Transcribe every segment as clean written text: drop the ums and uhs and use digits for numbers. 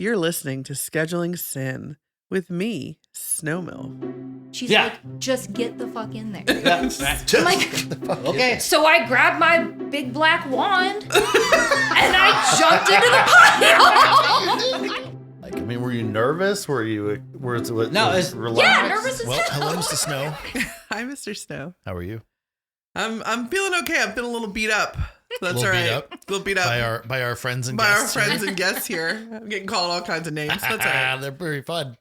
You're listening to Scheduling Sin with me, Snowmill. She's like, just get the fuck in there. Yeah, I'm like, okay. So I grabbed my big black wand and I jumped into the pile. Like, I mean, were you nervous? Were you? No, it's relaxed. Yeah, nervous as Well, hell. hello, Mr. Snow. Hi, Mr. Snow. How are you? I'm feeling okay. I'm feeling a little beat up. That's Little all beat right. up? A little beat up By our friends and by our guests. friends and guests here. I'm getting called all kinds of names. That's all right. They're pretty fun.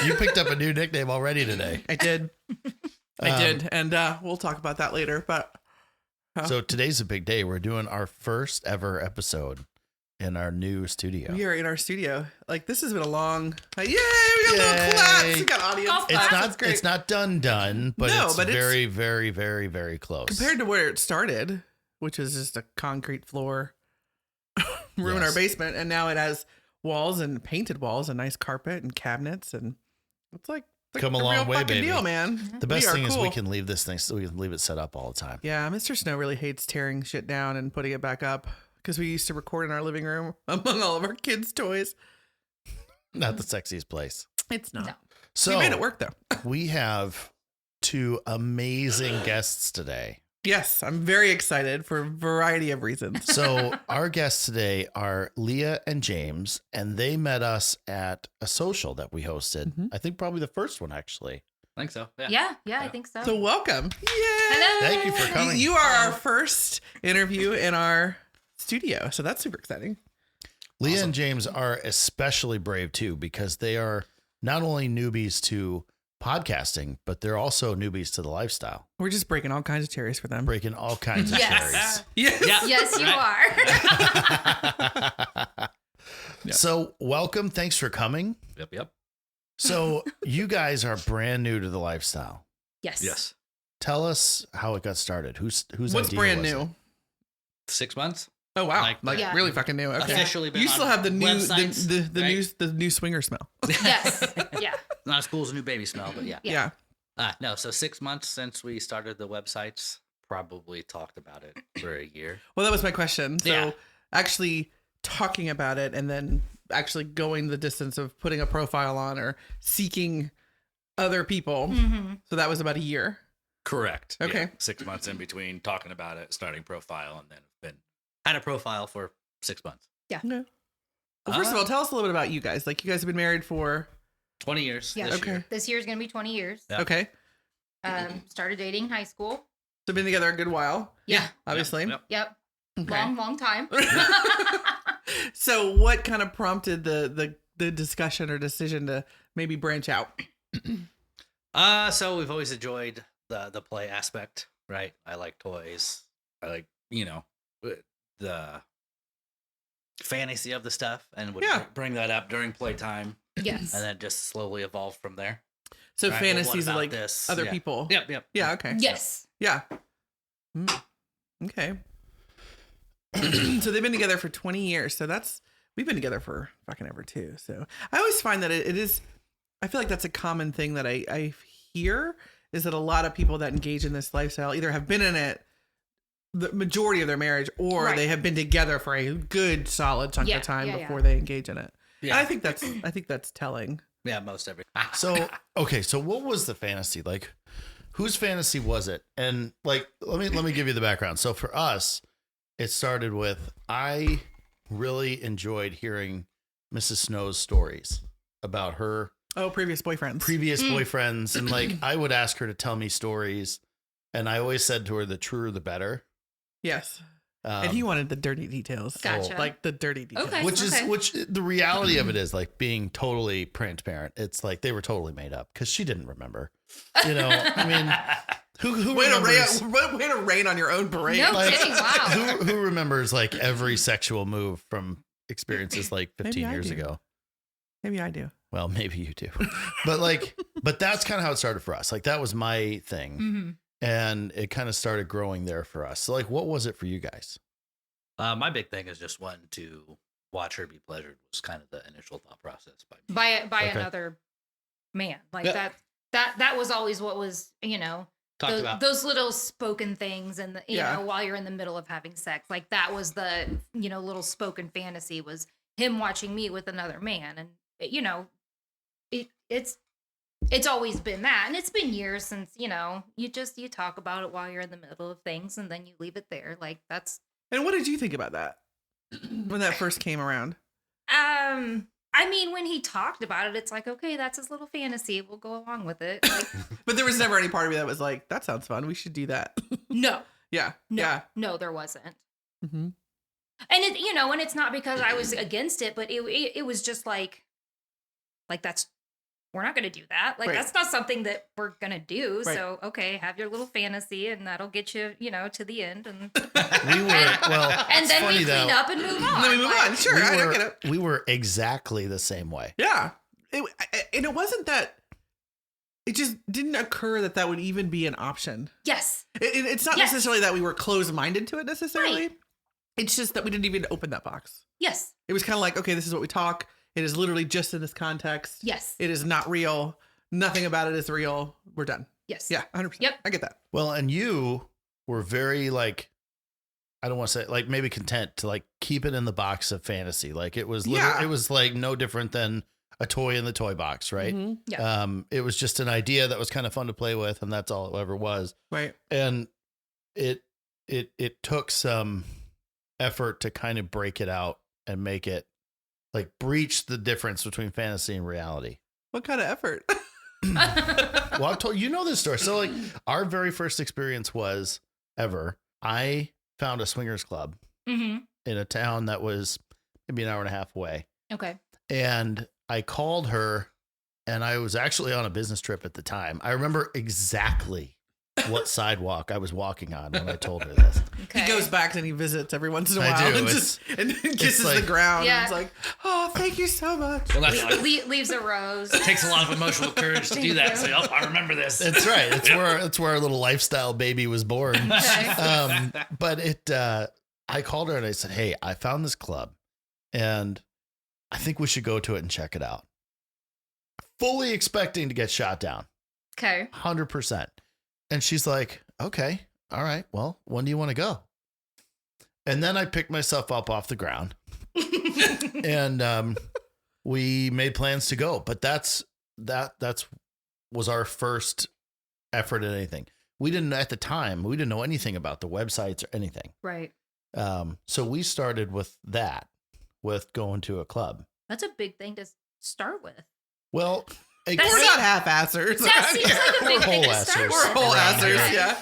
You picked up a new nickname already today. I did. I did. And we'll talk about that later. But So today's a big day. We're doing our first ever episode in our new studio. we are in our studio. Like, this has been a long, yay, we got little claps. We got audience Golf claps. claps. That's great. It's not done, but No, it's but it's- very, very, very, very close. Compared to where it started, which is just a concrete floor room in our Yes. basement, and now it has walls and painted walls and nice carpet and cabinets, and it's like Come a the long real way, fucking baby. deal, man. The best We are thing is we cool. can leave this thing so we can leave it set up all the time. Yeah, Mr. Snow really hates tearing shit down and putting it back up because we used to record in our living room among all of our kids' toys. Not the sexiest place. It's not. No. So We made it work though. we have two amazing guests today. Yes, I'm very excited for a variety of reasons. So our guests today are Leah and James, and they met us at a social that we hosted. Mhm. I think probably the first one, actually. I think so. Yeah, I think so. So welcome. Yay! Hello. Thank you for coming. You are our first interview in our studio, so that's super exciting. Leah Awesome. and James are especially brave too, because they are not only newbies to podcasting, but they're also newbies to the lifestyle, We're just breaking all kinds of cherries for them. breaking all kinds of Yes. Yes. Yeah. Yes, you Right. are. Yeah. So welcome. Thanks for coming. Yep. So you guys are brand new to the lifestyle. Yes. Yes. Tell us how it got started. Who's What's idea brand was it? new? 6 months. Oh wow! Like- Like Yeah. really fucking new. Okay. Officially been You still on have the new websites, the new swinger smell. Yes. Yeah. Not as cool as a new baby smell, but yeah. Yeah. No, so 6 months since we started the websites. Probably talked about it for a year. Well, that was my question. So Yeah. actually talking about it and then actually going the distance of putting a profile on or seeking other people. Mm-hmm. So that was about a year. Correct. Okay. Yeah. 6 months in between talking about it, starting profile, and then had a profile for 6 months. No. Well, first of all, tell us a little bit about you guys. Like, you guys have been married for 20 years. Yeah. This Okay. year. This year's gonna be 20 years. Yeah. okay. Started dating in high school. So been together a good while, Yeah. obviously. Yep. Yep. Okay. Long time. So what kind of prompted the discussion or decision to maybe branch out? So we've always enjoyed the play aspect, right? I like toys. I like, the fantasy of the stuff, and would Yeah. bring that up during playtime, Yes. and then just slowly evolve from there. So Right, well, what fantasies of about like this? other Yeah. people. Yep. Yeah. Okay. Yes. Yeah. Okay. So they've been together for 20 years. So we've been together for fucking ever too. So I always find that it is, I feel like that's a common thing that I hear is that a lot of people that engage in this lifestyle either have been in it the majority of their marriage or Right. they have been together for a good solid chunk Yeah, of time yeah, before yeah. they engage in it. Yeah. And I think that's telling. Yeah, most every. So, okay. So what was the fantasy? Like, whose fantasy was it? And like, let me give you the background. So for us, it started with, I really enjoyed hearing Mrs. Snow's stories about her Oh, previous boyfriends. previous boyfriends. And like, I would ask her to tell me stories. And I always said to her, the truer, the better. Yes. And he wanted the dirty details. Gotcha. Like the dirty details. Okay. which the reality of it is, like, being totally transparent. It's like they were totally made up because she didn't remember. I mean, who Way remembers? to rain on your own parade. No Like, kidding. Wow. who remembers like every sexual move from experiences like 15 Maybe I years do. ago? Maybe I do. Well, maybe you do, but that's kind of how it started for us. Like, that was my thing. Mm-hmm. And it kind of started growing there for us. So like, what was it for you guys? My big thing is just wanting to watch her be pleasured was kind of the initial thought process. By Okay. another man. Like Yeah. that was always what was, Talked those, about. those little spoken things and Yeah. while you're in the middle of having sex. Like that was the, little spoken fantasy was him watching me with another man. And, you know, it's always been that. And it's been years since, you know, you talk about it while you're in the middle of things and then you leave it there. Like, that's. And what did you think about that when that first came around? I mean, when he talked about it, it's like, okay, that's his little fantasy. We'll go along with it. Like, But there was never any part of me that was like, that sounds fun. We should do that. no, Yeah. no, Yeah. no, there wasn't. Mm-hmm. And it, you know, and it's not because I was against it, but it was just like that's, we're not going to do that. Like, Right. that's not something that we're going to do. Right. So, okay, have your little fantasy and that'll get you, you know, to the end. And We were, well, and it's then funny we clean though. up and move on. And then we move Like, on. Sure. I get it. We were exactly the same way. Yeah. And it wasn't that, it just didn't occur that would even be an option. Yes. It's not Yes. necessarily that we were closed-minded to it necessarily. Right. It's just that we didn't even open that box. Yes. It was kind of like, okay, this is what we talk. It is literally just in this context. Yes. It is not real. Nothing about it is real. We're done. Yes. Yeah, 100%. Yep. I get that. Well, and you were very like, I don't want to say like maybe content to like keep it in the box of fantasy. Like it was, Yeah. it was like no different than a toy in the toy box, right? Mhm. Yeah. It was just an idea that was kind of fun to play with, and that's all it ever was. Right. And it took some effort to kind of break it out and make it like breach the difference between fantasy and reality. What kind of effort? Well, I've told you know this story. So like our very first experience was ever, I found a swingers club Mm-hmm. in a town that was maybe an hour and a half away. Okay. And I called her, and I was actually on a business trip at the time. I remember exactly what sidewalk I was walking on when I told her this. Okay. He goes back and he visits every once in a I while do. and It's- kisses like- the ground. Yeah. And it's like, oh, thank you so much. Well, that's like, Leaves a rose. it takes a lot of emotional courage to do that. So, oh, I remember this. That's right. That's where our little lifestyle baby was born. Okay. But I called her and I said, hey, I found this club and I think we should go to it and check it out. Fully expecting to get shot down. Okay. 100%. And she's like, okay, all right. Well, when do you want to go? And then I picked myself up off the ground and we made plans to go. But that's was our first effort at anything. We didn't at the time, we didn't know anything about the websites or anything. Right. So we started with that, with going to a club. That's a big thing to start with. Well, That We're seems- not half-assers. That seems like a big We're thing to whole start assers. with. We're whole Around assers, here. yeah.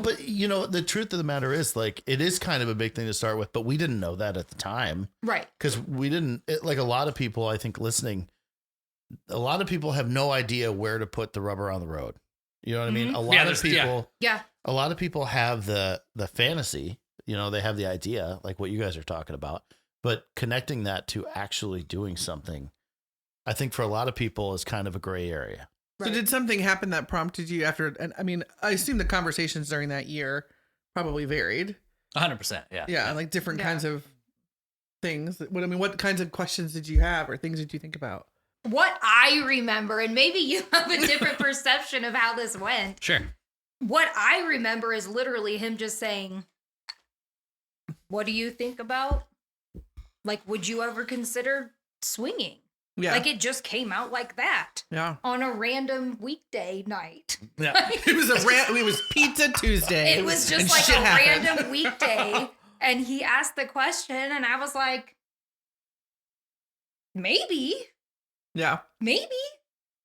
But you know, the truth of the matter is like, it is kind of a big thing to start with, but we didn't know that at the time Right. because we didn't like a lot of people, I think listening, a lot of people have no idea where to put the rubber on the road. You know what I mean? Mhm. A lot Yeah, of there's- yeah. people, Yeah. a lot of people have the fantasy, you know, they have the idea like what you guys are talking about, but connecting that to actually doing something, I think for a lot of people is kind of a gray area. So Right. did something happen that prompted you after, and I mean, I assume the conversations during that year probably varied. 100%. Yeah. Yeah, like different Yeah. kinds of things. What kinds of questions did you have or things did you think about? What I remember, and maybe you have a different perception of how this went. Sure. What I remember is literally him just saying, "What do you think about? Like, would you ever consider swinging?" Yeah. Like, it just came out like that yeah. on a random weekday night. Yeah. It was Pizza Tuesday. It was just and like shit a happened. random weekday, and he asked the question, and I was like, maybe. Yeah. Maybe.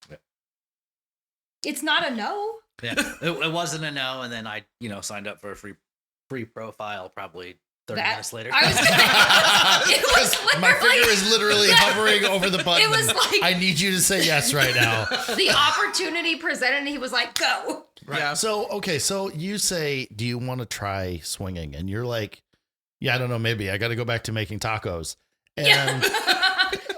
Yeah. It's not a no. Yeah. It wasn't a no. And then I, signed up for a free profile probably 30 That- minutes later. I was gonna, it was My literally finger is literally hovering over the button. It was like I need you to say yes right now. the opportunity presented, and he was like, "Go." Yeah. So, okay. So you say, do you want to try swinging? And you're like, yeah, I don't know. Maybe I got to go back to making tacos. And,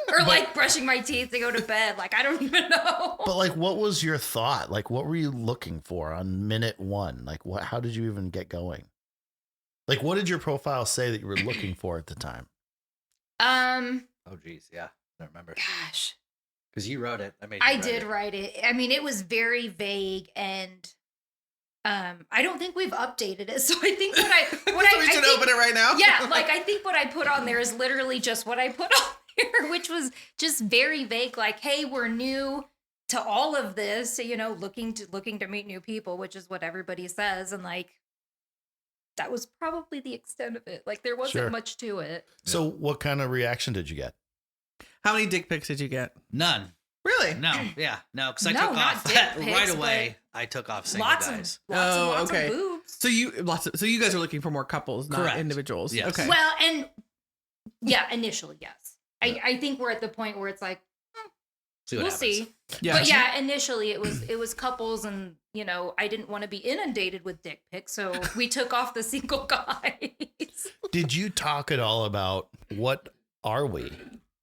Or like brushing my teeth to go to bed. Like, I don't even know. but like, what was your thought? Like, what were you looking for on minute one? Like how did you even get going? Like, what did your profile say that you were looking for at the time? Oh, geez. Yeah. I don't remember. Gosh. Because you wrote it. I did write it. I mean, it was very vague, and I don't think we've updated it. So I think what I So we should open it right now. Yeah, like I think what I put on there is literally just what I put on there, which was just very vague. Like, hey, we're new to all of this, you know, looking to meet new people, which is what everybody says, and like that was probably the extent of it. Like there wasn't Sure. much to it. So what kind of reaction did you get? How many dick pics did you get? None. Really? No. Yeah. No. Because I No, took not off dick pics, right away. I took off single Lots guys. of lots Oh, and lots okay. of boobs. So you guys are looking for more couples, not Correct. individuals. Yes. Okay. Well, and yeah, initially, yes. I think we're at the point where it's like See what we'll happens. see. Yeah. But yeah, initially it was couples, and you know I didn't want to be inundated with dick pics, so we took off the single guys. Did you talk at all about what are we?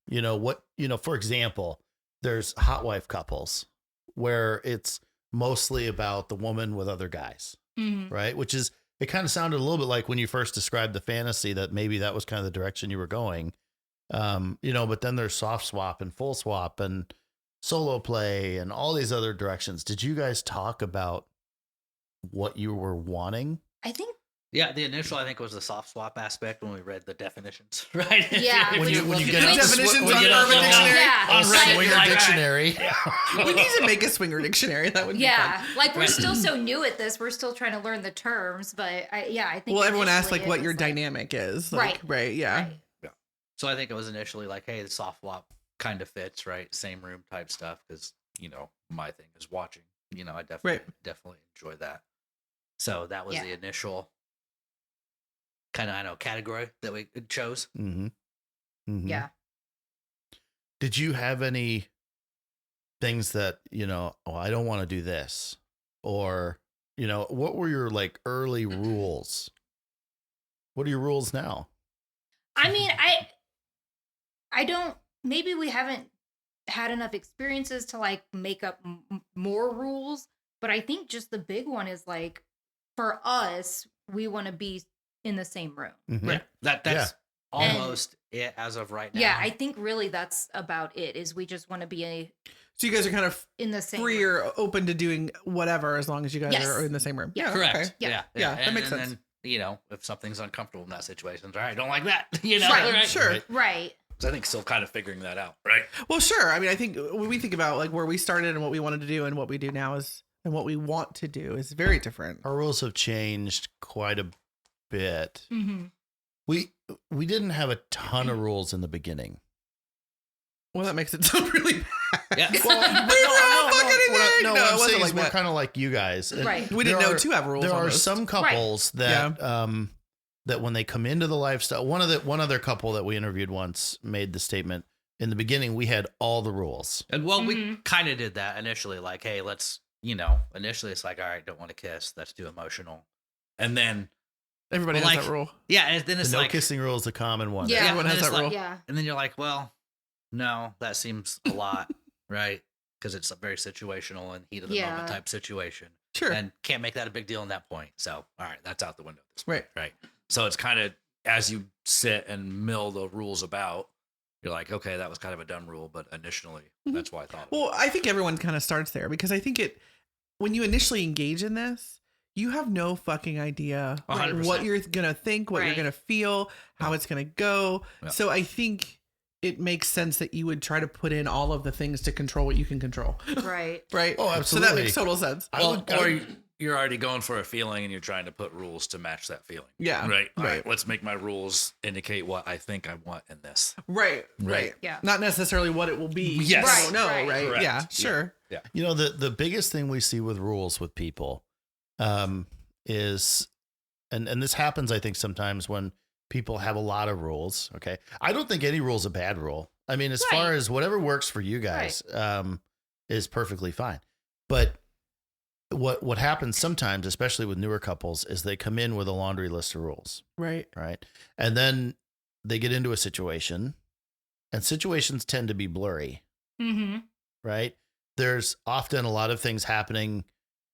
You know, for example, there's hot wife couples where it's mostly about the woman with other guys, right? Which is, it kind of sounded a little bit like when you first described the fantasy that maybe that was kind of the direction you were going. But then there's soft swap and full swap and solo play and all these other directions. Did you guys talk about what you were wanting? I think Yeah, the initial I think was the soft swap aspect when we read the definitions, right? Yeah, When you When get you- into Definitions when on you get Urban on- Dictionary? Yeah, on it's like- Swinger Like, Dictionary. We need to make a swinger dictionary. That would be yeah, fun. like we're Right. still so new at this, we're still trying to learn the terms, but I think Well, everyone asks initially like what it your was, like, dynamic is. Like, right. Yeah. right. So I think it was initially like, hey, the soft swap kind of fits, right? Same room type stuff, because my thing is watching. I definitely enjoy that. So that was Yeah. the initial kind of category that we chose. Mm-hmm. Mm-hmm. Yeah. Did you have any things that, I don't want to do this? Or, what were your like early rules? What are your rules now? I mean, I don't, maybe we haven't had enough experiences to like make up more rules, but I think just the big one is like, for us, we want to be in the same room. Mhm. Right. That's Yeah. almost it as of right now. Yeah, I think really that's about it, is we just want to be So you guys are kind of in the same free room. or open to doing whatever as long as you guys Yes. are in the same room. Yeah. Correct. Okay. Yeah. Yeah, that makes sense. And then, if something's uncomfortable in that situation, all right, don't like that. Right. Sure. Right. Right. So I think still kind of figuring that out, right? Well, sure. I mean, I think when we think about like where we started and what we wanted to do and what we do now is, and what we want to do is very different. Our rules have changed quite a bit. Mm-hmm. We didn't have a ton of rules in the beginning. Well, that makes it sound really bad. Yeah. We were all fucking in there. No, No, what it I'm wasn't saying like is we're that. kind of like you guys. And Right. We didn't there know are- to have rules. There are almost. some couples that that when they come into the lifestyle, one other couple that we interviewed once made the statement in the beginning, we had all the rules. And well, we Mhm. kind of did that initially, like, hey, let's, initially it's like, all right, don't want to kiss. That's too emotional. And then, Everybody Well, has like- that rule. yeah, and then The it's no like, kissing rule is the common one. Yeah. Everyone and has it's that like- rule. Yeah. and then you're like, well, no, that seems a lot, right? Because it's a very situational and heat of the Yeah. moment type situation. Sure. And can't make that a big deal in that point. So, all right, that's out the window. At this point, Right. right. So it's kind of, as you sit and mill the rules about, you're like, okay, that was kind of a dumb rule, but initially, Mhm. that's why I thought. Well, I think everyone kind of starts there because I think when you initially engage in this, you have no fucking idea 100%. what you're going to think, what you're Right. going to feel, how it's going to go. Yeah. So I think it makes sense that you would try to put in all of the things to control what you can control. Right. Right? Oh, So that absolutely. makes total sense. You're already going for a feeling and you're trying to put rules to match that feeling. Yeah. Right. All Right. right. Let's make my rules indicate what I think I want in this. Right. Right. Yeah. Not necessarily what it will be. Yes. I don't know, Right. right? Correct. Yeah, Yeah. sure. The biggest thing we see with rules with people is, and this happens, I think, sometimes when people have a lot of rules. Okay. I don't think any rule is a bad rule. I mean, as far Right. as whatever works for you guys is perfectly fine. But what happens sometimes, especially with newer couples, is they come in with a laundry list of rules, Right. right? And then they get into a situation, and situations tend to be blurry, Mm-hmm. right? There's often a lot of things happening,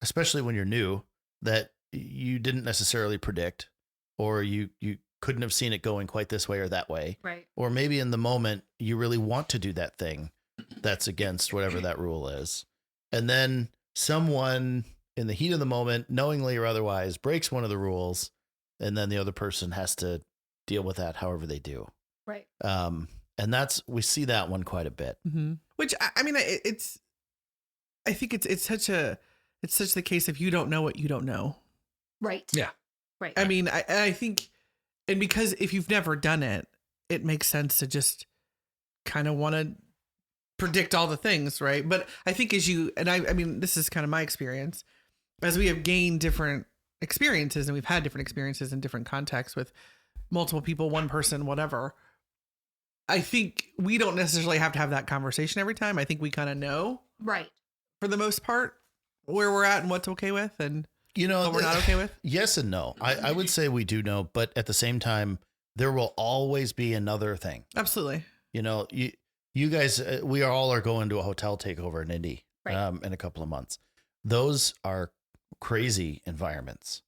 especially when you're new, that you didn't necessarily predict, or you couldn't have seen it going quite this way or that way. Right. Or maybe in the moment you really want to do that thing that's against whatever that rule is. And then someone in the heat of the moment, knowingly or otherwise, breaks one of the rules, and then the other person has to deal with that however they do. Right. And we see that one quite a bit. Mm-hmm. Which I mean, I think it's such the case if you don't know what you don't know. Right. Yeah. Right. I mean, I think, and because if you've never done it, it makes sense to just kind of want to predict all the things, right? But I think I mean, this is kind of my experience, as we have gained different experiences and we've had different experiences in different contexts with multiple people, one person, whatever. I think we don't necessarily have to have that conversation every time. I think we kind of know, right, for the most part, where we're at and what's okay with and what we're not okay with. Yes and no. I would say we do know, but at the same time, there will always be another thing. Absolutely. You guys, we all are going to a hotel takeover in Indy in a couple of months. Those are crazy environments.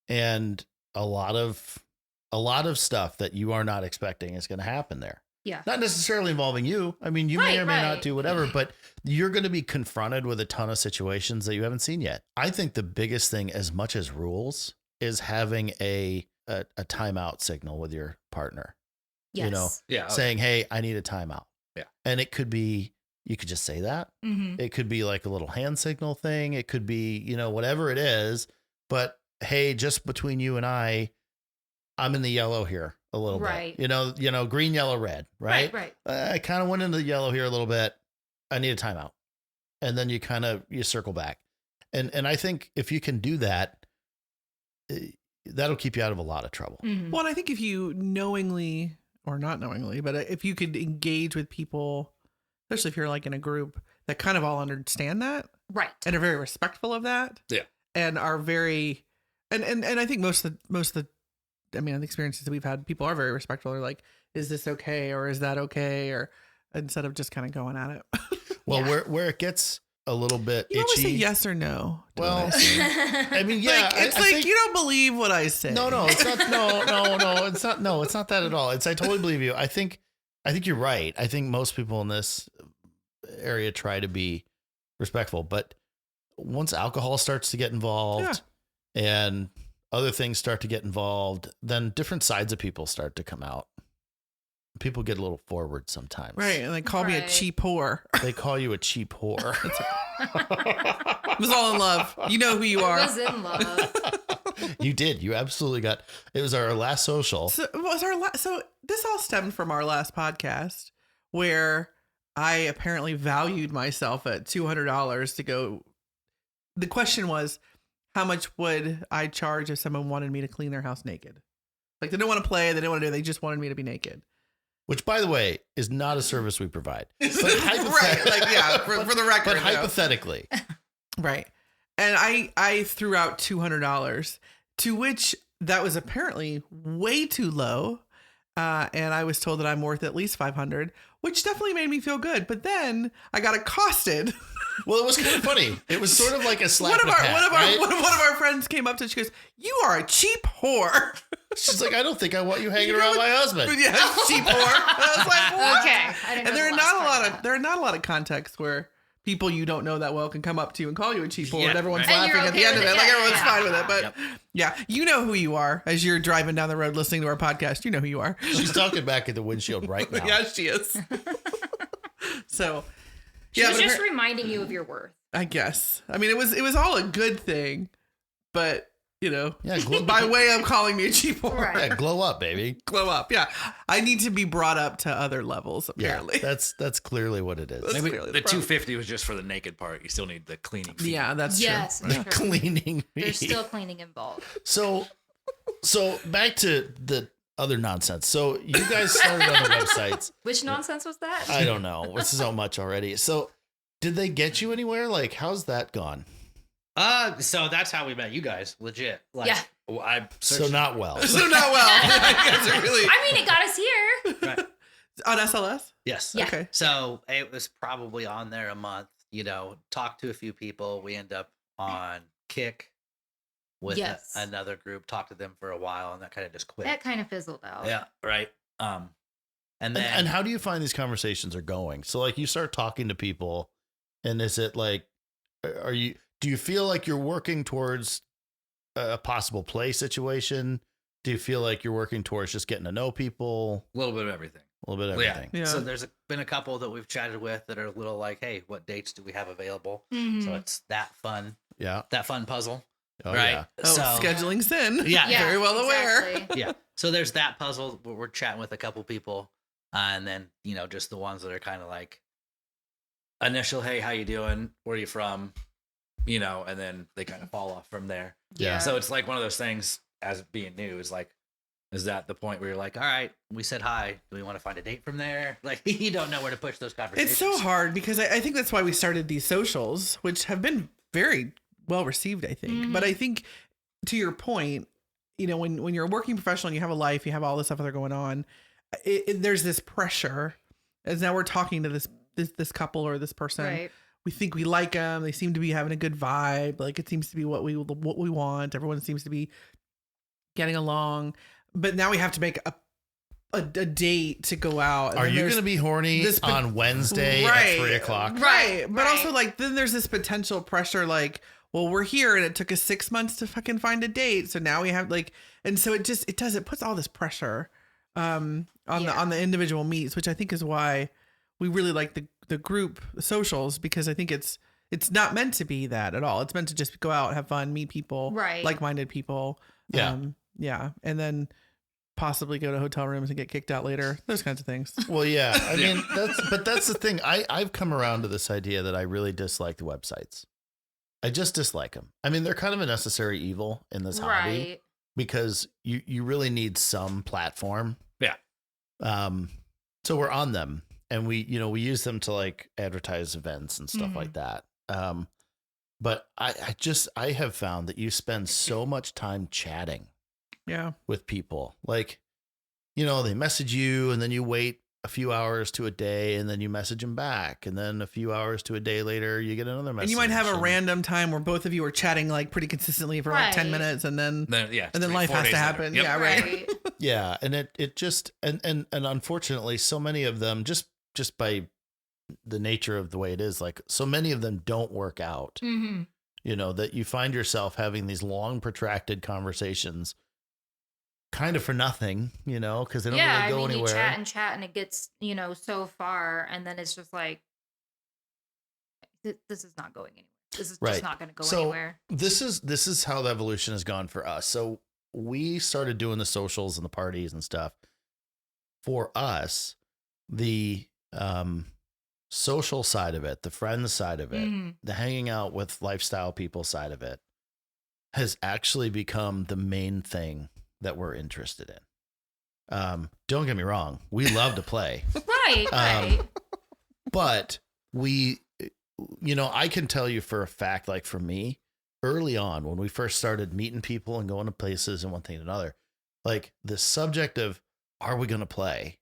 And a lot of stuff that you are not expecting is going to happen there. Yeah. Not necessarily involving you. I mean, you may or may not do whatever, but you're going to be confronted with a ton of situations that you haven't seen yet. I think the biggest thing, as much as rules, is having a timeout signal with your partner. Yes. Saying, hey, I need a timeout. Yeah. And it could be, you could just say that. Mm-hmm. It could be like a little hand signal thing. It could be, whatever it is. But hey, just between you and I'm in the yellow here a little Right. bit. Green, yellow, red, right? Right. I kind of went into the yellow here a little bit. I need a timeout. And then you circle back. And I think if you can do that, that'll keep you out of a lot of trouble. Mm-hmm. Well, and I think if you knowingly or not knowingly, but if you could engage with people, especially if you're like in a group that kind of all understand that, Right. and are very respectful of that, Yeah. and are very, and I think most of the, I mean, the experiences that we've had, people are very respectful. They're like, is this okay or is that okay, or instead of just kind of going at it. Well, where it gets a little bit You itchy. always say yes or no. to Well, what I say. I mean, yeah, it's I like think, you don't believe what I say. no, it's not. No, it's not. No, it's not that at all. I totally believe you. I think you're right. I think most people in this area try to be respectful, but once alcohol starts to get involved and other things start to get involved, then different sides of people start to come out. People get a little forward sometimes. Right. And they call me a cheap whore. They call you a cheap whore. I was all in love. You know who you are. I was in love. You did. You absolutely got. It was our last social. So this all stemmed from our last podcast where I apparently valued myself at $200 to go. The question was, how much would I charge if someone wanted me to clean their house naked? Like they didn't want to play, they didn't want to do. They just wanted me to be naked. Which, by the way, is not a service we provide. But Right. Like, yeah, for the record. But no. hypothetically. Right. And I threw out $200, to which that was apparently way too low. And I was told that I'm worth at least $500, which definitely made me feel good. But then I got accosted. Well, it was kind of funny. It was sort of like a slap One of right? our friends came up to us. She goes, "You are a cheap whore." She's like, I don't think I want you hanging around my husband. Yeah, cheap whore. I was like, what? Okay. I didn't And know there are the not last a part lot of of that. there are not a lot of contexts where people you don't know that well can come up to you and call you a cheap whore, and everyone's right. And laughing you're at the okay end of with it. it. Like Yeah, everyone's yeah. fine with it. But yeah, you know who you are as you're driving down the road listening to our podcast. You know who you are. She's talking back at the windshield right now. Yeah, she is. So She was but just reminding you of your worth. I guess. I mean, it was all a good thing, but Yeah, by way of calling me a cheap whore, Right. yeah, glow up, baby. glow up. Yeah, I need to be brought up to other levels. Yeah, Apparently, that's clearly what it is. That's Maybe clearly the problem. 250 was just for the naked part. You still need the cleaning fee. Yeah, that's Yes. true. The cleaning fee. There's still cleaning involved. So back to the other nonsense. So you guys started on the websites. Which nonsense was that? I don't know. This is so much already. So did they get you anywhere? Like, how's that gone? So that's how we met you guys, legit. Like, Yeah. I So not well. So not well. You guys are really I mean, it got us here. right. on SLS. Yes. Yeah. Okay. So it was probably on there a month. Talked to a few people. We end up on Kick with Yes. another group. Talked to them for a while, and that kind of just quit. That kind of fizzled out. Yeah. Right. And then And how do you find these conversations are going? So like you start talking to people, and is it like, do you feel like you're working towards a possible play situation? Do you feel like you're working towards just getting to know people? A little bit of everything. A little bit of everything. Yeah. So there's been a couple that we've chatted with that are a little like, hey, what dates do we have available? Mhm. So it's that fun puzzle. Oh, right. yeah. Oh, So scheduling sin. Yeah. Very well aware. exactly. yeah. So there's that puzzle where we're chatting with a couple people, and then just the ones that are kind of like initial, hey, how you doing? Where are you from? And then they kind of fall off from there. Yeah. So it's like one of those things. As being new, is that the point where you're like, all right, we said hi. Do we want to find a date from there? Like, you don't know where to push those conversations. It's so hard because I think that's why we started these socials, which have been very well received, I think. But I think to your point, when you're a working professional and you have a life, you have all this stuff other going on, there's this pressure as now we're talking to this couple or this person. Right. We think we like them. They seem to be having a good vibe. Like it seems to be what we want. Everyone seems to be getting along, but now we have to make a date to go out. Are you going to be horny on Wednesday at 3:00? Right. But Right. also then there's this potential pressure, well, we're here and it took us 6 months to fucking find a date. So now we have and so it puts all this pressure, on the individual meets, which I think is why we really like the group socials, because I think it's not meant to be that at all. It's meant to just go out, have fun, meet people, Right. like-minded people. Yeah. Yeah. And then possibly go to hotel rooms and get kicked out later. Those kinds of things. Well, yeah. I mean, that's the thing. I've come around to this idea that I really dislike the websites. I just dislike them. I mean, they're kind of a necessary evil in this hobby Right. because you really need some platform. Yeah. So we're on them, and we use them to advertise events and stuff like that. But I have found that you spend so much time chatting Yeah. with people. They message you and then you wait a few hours to a day and then you message them back. And then a few hours to a day later, you get another message. And you might have a random time where both of you are chatting pretty consistently for 10 Right. minutes and then and life has to happen. Yep. Yeah. Right. Right. Yeah. And it just, and unfortunately, so many of them just by the nature of the way it is, so many of them don't work out, Mm-hmm. that you find yourself having these long protracted conversations kind of for nothing, because they don't really go anywhere. You chat and it gets, so far. And then it's just like, this is not going anywhere. This is Right. just not going to go So, anywhere. This is how the evolution has gone for us. So we started doing the socials and the parties and stuff. For us, the social side of it, the friends side of it, Mhm. the hanging out with lifestyle people side of it has actually become the main thing that we're interested in. Don't get me wrong. We love to play, Right. Right. but I can tell you for a fact, for me, early on when we first started meeting people and going to places and one thing and another, the subject of, are we going to play,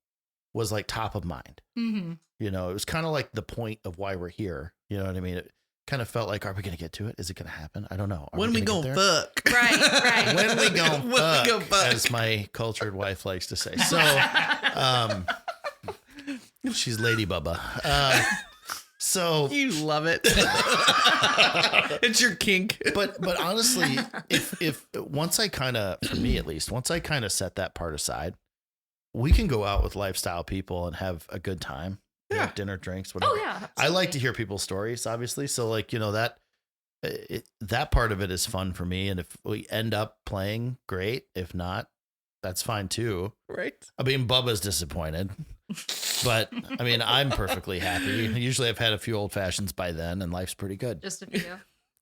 was top of mind. Mm-hmm. It was kind of like the point of why we're here. You know what I mean? It kind of felt like, are we going to get to it? Is it going to happen? I don't know. When we gonna go get there? fuck. Right. Right. When we go When we fuck, go fuck. as my cultured wife likes to say. So, she's Lady Bubba. So You love it. It's your kink. but honestly, if once I kind of, for me at least, once I kind of set that part aside, we can go out with lifestyle people and have a good time. Yeah. Dinner, drinks, whatever. Oh yeah. I like to absolutely. hear people's stories, obviously. So that part of it is fun for me. And if we end up playing, great. If not, that's fine too. Right. I mean, Bubba's disappointed, but I mean, I'm perfectly happy. Usually I've had a few old fashions by then and life's pretty good. Just a few.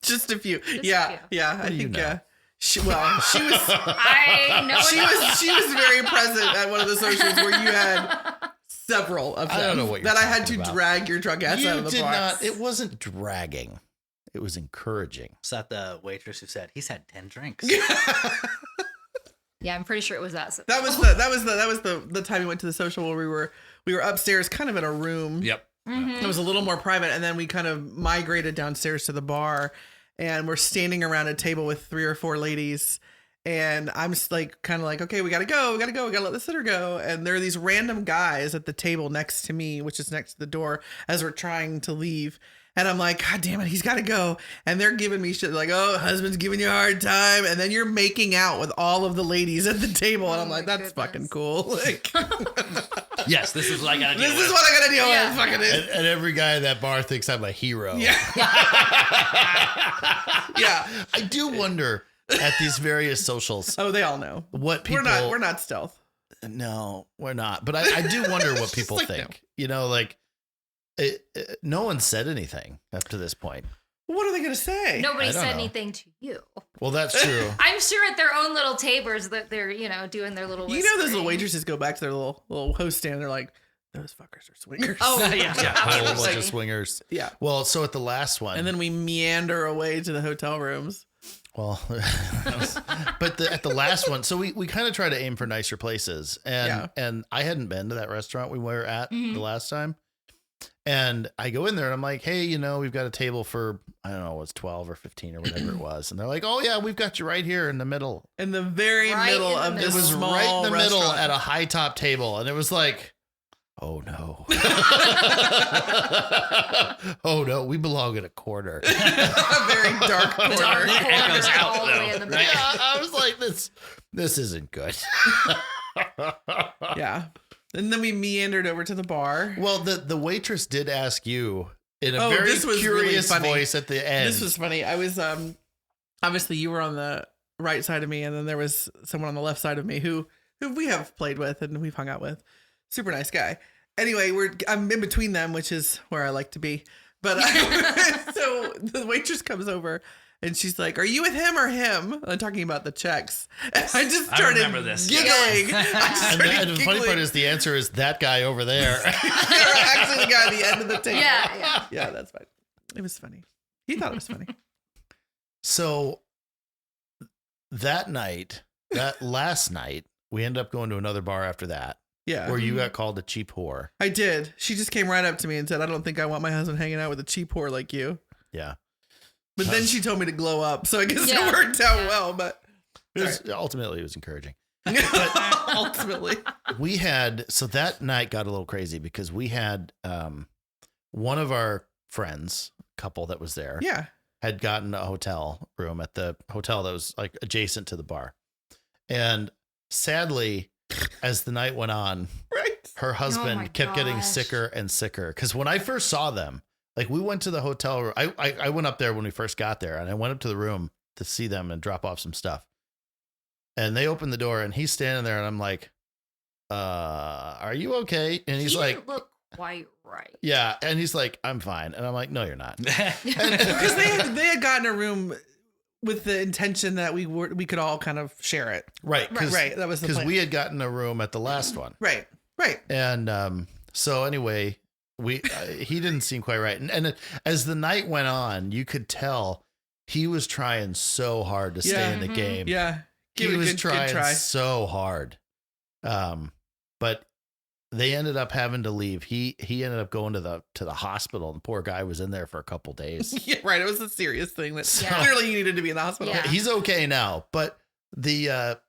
Just a few. Just a Yeah. few. Yeah. I What do you think, know? she was, I know. she was very present at one of the socials where you had several of them I don't know what you're that I had to talking about. drag your drunk ass You out of the did box. not. It wasn't dragging. It was encouraging. Is that the waitress who said he's had 10 drinks? Yeah, I'm pretty sure it was us. That was the time we went to the social where we were upstairs, kind of in a room. Yep. Mhm. It was a little more private, and then we kind of migrated downstairs to the bar, and we're standing around a table with 3 or 4 ladies, And I'm just like, kind of like, okay, we gotta go, we gotta let the sitter go. And there are these random guys at the table next to me, which is next to the door, as we're trying to leave. And I'm like, God damn it, he's gotta go. And they're giving me shit like, oh, husband's giving you a hard time. And then you're making out with all of the ladies at the table. And I'm like, that's fucking cool. Like, Yes, this is what I gotta deal this with. is what I gotta deal Yeah. with. Fucking it. And every guy at that bar thinks I'm a hero. Yeah. Yeah. I do wonder at these various socials Oh, they all know. what people. We're not stealth. No, we're not. But I do wonder what Just people like, think. no. You know, like no one said anything up to this point. What are they gonna say? Nobody I don't said know. anything to you. Well, that's true. I'm sure at their own little tables that they're, doing their little You know, those little whispering. waitresses go back to their little host stand. They're like, those fuckers are swingers. Oh, Yeah. A whole Like- bunch of swingers. yeah. Well, so at the last one, And then we meander away to the hotel rooms. well, but at the last one, so we kind of try to aim for nicer places, and I hadn't been to that restaurant we were at the last time, and I go in there and I'm like, hey, we've got a table for I don't know, it's 12 or 15 or whatever it was, and they're like, oh yeah, we've got you right here in the middle. In the very Right middle in the of middle. this It was small right in the middle restaurant. at a high top table, and it was like, oh no, oh no, we belong in a corner. a very dark corner. Dark It echoes corner out, all the way though, in the right? middle. Yeah, I was like, this isn't good. Yeah. And then we meandered over to the bar. Well, the waitress did ask you in a Oh, very this was really curious funny. voice at the end. This was funny. I was obviously you were on the right side of me, and then there was someone on the left side of me who we have played with and we've hung out with. Super nice guy. Anyway, I'm in between them, which is where I like to be. But so the waitress comes over and she's like, "Are you with him or him?" I'm talking about the checks. And I just I started remember this. giggling. I just and started the funny part giggling. is the answer is that guy over there. You're actually the guy at the end of the table. Yeah. Yeah, that's fine. It was funny. He thought it was funny. So that last night, we ended up going to another bar after that, Yeah. where you got called a cheap whore. I did. She just came right up to me and said, "I don't think I want my husband hanging out with a cheap whore like you." Yeah. But then she told me to glow up, so I guess Yeah. it worked out Yeah. well. But Ultimately, it was encouraging. ultimately, We had, so that night got a little crazy because we had one of our friends, couple that was there, yeah, had gotten a hotel room at the hotel that was like adjacent to the bar. And sadly, as the night went on, right. her husband my kept getting gosh. sicker and sicker. Because when I first saw them, like we went to the hotel room. I went up there when we first got there, and I went up to the room to see them and drop off some stuff. And they opened the door, and he's standing there, and I'm like, are you okay? And he's He like, didn't look quite right. yeah. And he's like, I'm fine. And I'm like, no, you're not. Because they had gotten a room with the intention that we could all kind of share it. Right. Right. That was the Because plan. we had gotten a room at the last one. Right. And so anyway, he didn't seem quite right. And as the night went on, you could tell he was trying so hard to stay Yeah. in the Mhm. game. Yeah. Give He it a was good trying try. so hard. But they ended up having to leave. He ended up going to the hospital, and the poor guy was in there for a couple days. Yeah, right. It was a serious thing that So- clearly you needed to be in the hospital. Yeah. He's okay now, but the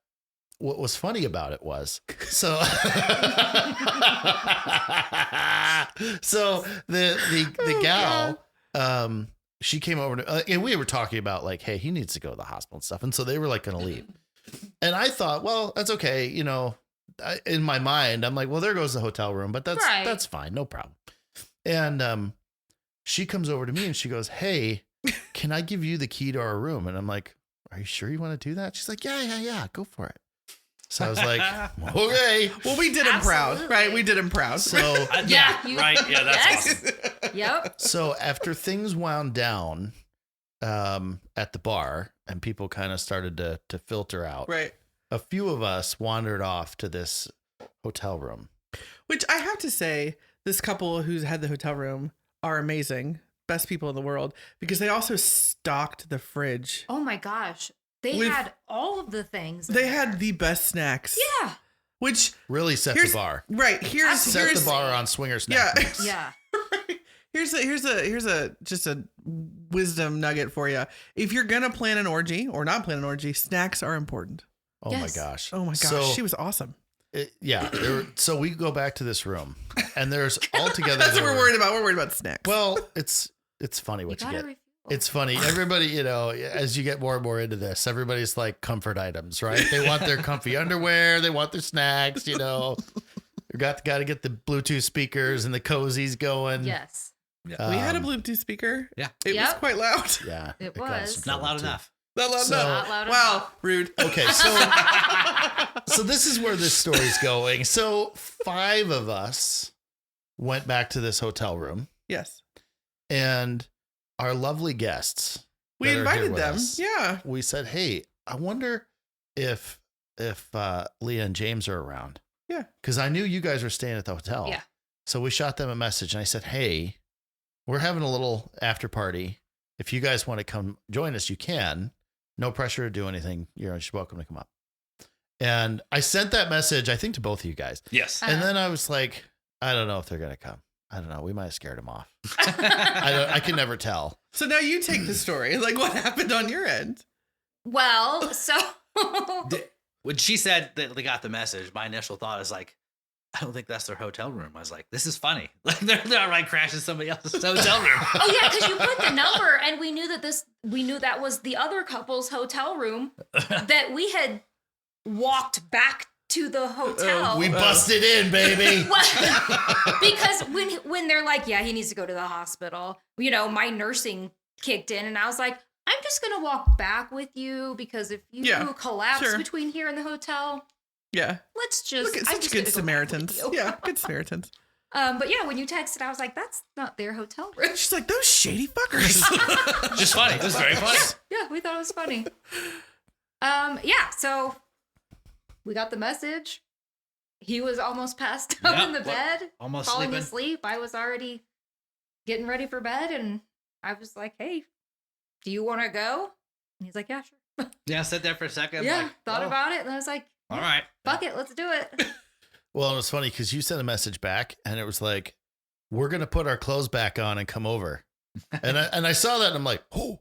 what was funny about it was so the gal she came over to, and we were talking about like, hey, he needs to go to the hospital and stuff, and so they were like gonna leave, and I thought, well, that's okay, in my mind I'm like, well, there goes the hotel room, but Right. that's fine, no problem. And she comes over to me and she goes, hey, can I give you the key to our room? And I'm like, are you sure you want to do that? She's like, yeah, go for it. So I was like, okay. Well, we did him proud, Absolutely. right? We did him proud. So Yeah, you- right. Yeah, that's Yes. awesome. Yep. so after things wound down at the bar and people kind of started to filter out, Right. a few of us wandered off to this hotel room. Which I have to say, this couple who's had the hotel room are amazing. Best people in the world, because they also stocked the fridge. Oh my gosh. They With- had all of the things. in They there. had the best snacks. Yeah. Which Really set Here's- the bar. right here's Set here's the bar on swinger yeah. snack mix. Yeah. Here's a just a wisdom nugget for you. If you're gonna plan an orgy or not plan an orgy, snacks are important. Oh Yes. my gosh. Oh my gosh, So, she was awesome. so we go back to this room, and there's altogether. That's what we're worried about. We're worried about snacks. Well, it's funny what you gotta get. refuel. It's funny. Everybody, as you get more and more into this, everybody's like comfort items, right? They want their comfy underwear. They want their snacks, You got to get the Bluetooth speakers and the cozies going. Yes, we had a Bluetooth speaker. Yeah. It was Yep. quite loud. Yeah. It got was. some Not trouble, loud too. enough. Not loud So- enough. Not loud Wow, enough. rude. Okay, so this is where this story's going. So 5 of us went back to this hotel room, Yes, and our lovely guests. we that are here invited with them. us, Yeah. we said, "Hey, I wonder if Leah and James are around." Yeah. Because I knew you guys were staying at the hotel. Yeah. So we shot them a message, and I said, "Hey, we're having a little after party. If you guys want to come join us, you can. No pressure to do anything. You're just welcome to come up." And I sent that message, I think, to both of you guys. Yes. And then I was like, I don't know if they're gonna come. I don't know. We might have scared them off. I can never tell. So now you take the story. Like, what happened on your end? Well, so When she said that they got the message, my initial thought is like, I don't think that's their hotel room. I was like, this is funny. Like they're like crashing somebody else's hotel room. oh yeah, because you put the number, and we knew that was the other couple's hotel room that we had walked back to the hotel. We busted in, baby. Because when they're like, yeah, he needs to go to the hospital, my nursing kicked in, and I was like, I'm just gonna walk back with you, because if you Yeah, collapse sure. between here and the hotel, Yeah. let's just Look at I'm such just good gonna go back with Samaritans. you. Yeah, good Samaritans. But yeah, when you texted, I was like, that's not their hotel room. She's like, those shady fuckers. Just funny. It was very funny. Yeah, we thought it was funny. Yeah, so we got the message. He was almost passed out Yeah, in the bed, almost falling sleeping. asleep. I was already getting ready for bed, and I was like, hey, do you want to go? And he's like, yeah, sure. Yeah, I sat there for a second. Yeah, like, thought oh, about it, and I was like, All right. fuck it, let's do it. Well, it was funny because you sent a message back, and it was like, "We're gonna put our clothes back on and come over." And I saw that, and I'm like, "Oh,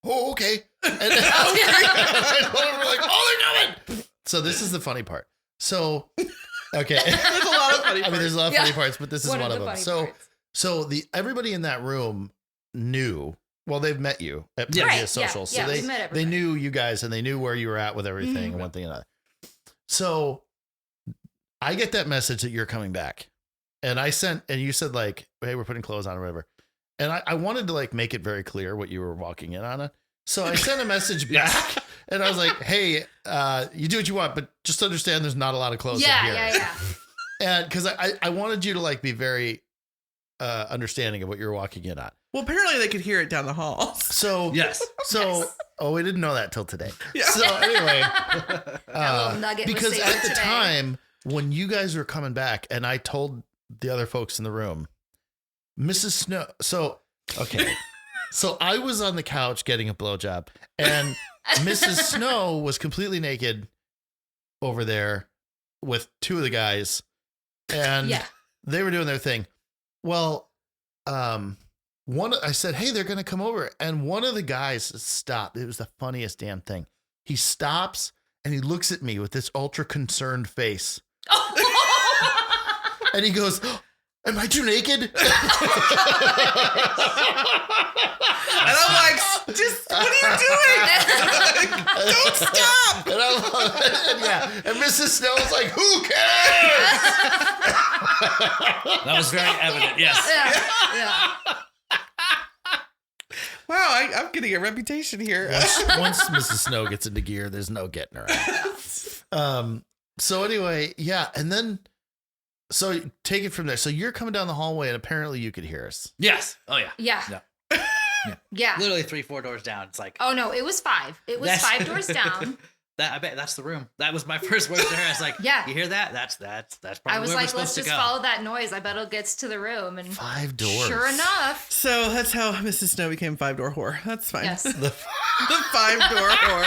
okay." And I told her, we're like, "Oh, they're coming!" So this is the funny part. So, okay, There's a lot of funny I mean, there's a lot of Yeah. funny parts, but this is one of the them. funny So, parts. so everybody in that room knew. Well, they've met you at Yeah. previous Right, yeah, socials, yeah, so we met they everybody. knew you guys, and they knew where you were at with everything, and one thing and another. So I get that message that you're coming back, and you said like, "Hey, we're putting clothes on or whatever," and I wanted to like make it very clear what you were walking in on it. So I sent a message back, and I was like, "Hey, you do what you want, but just understand there's not a lot of clothes in here." Yeah. And because I wanted you to like be very understanding of what you're walking in on. Well, apparently they could hear it down the hall. So Yes. Oh, we didn't know that till today. Yeah. So anyway, That little nugget was because saved at the today. time when you guys were coming back, and I told the other folks in the room, Mrs. Snow. So okay, so I was on the couch getting a blowjob, and Mrs. Snow was completely naked over there with 2 of the guys, and Yeah. they were doing their thing. Well, I said, "Hey, they're going to come over." And one of the guys stopped. It was the funniest damn thing. He stops and he looks at me with this ultra concerned face. And he goes, "Am I too naked?" And I'm like, just, what are you doing? Don't stop. And and Mrs. Snow's like, "Who cares?" That was very evident. Yes. Yeah. Wow, I'm getting a reputation here. Once Mrs. Snow gets into gear, there's no getting her out. So anyway, yeah. And then, so take it from there. So you're coming down the hallway, and apparently you could hear us. Yes. Oh yeah. Yeah. Yeah. Yeah. Literally 3-4 doors down. It's like Oh no, it was 5. It was That's- 5 doors down. I bet that's the room. That was my first word to her. I was like, Yeah. You hear that? That's probably I was where we're like, supposed let's to just go. follow that noise. I bet it gets to the room. And 5 doors. sure enough, So that's how Mrs. Snow became 5-door whore. That's fine. yes. The 5-door whore.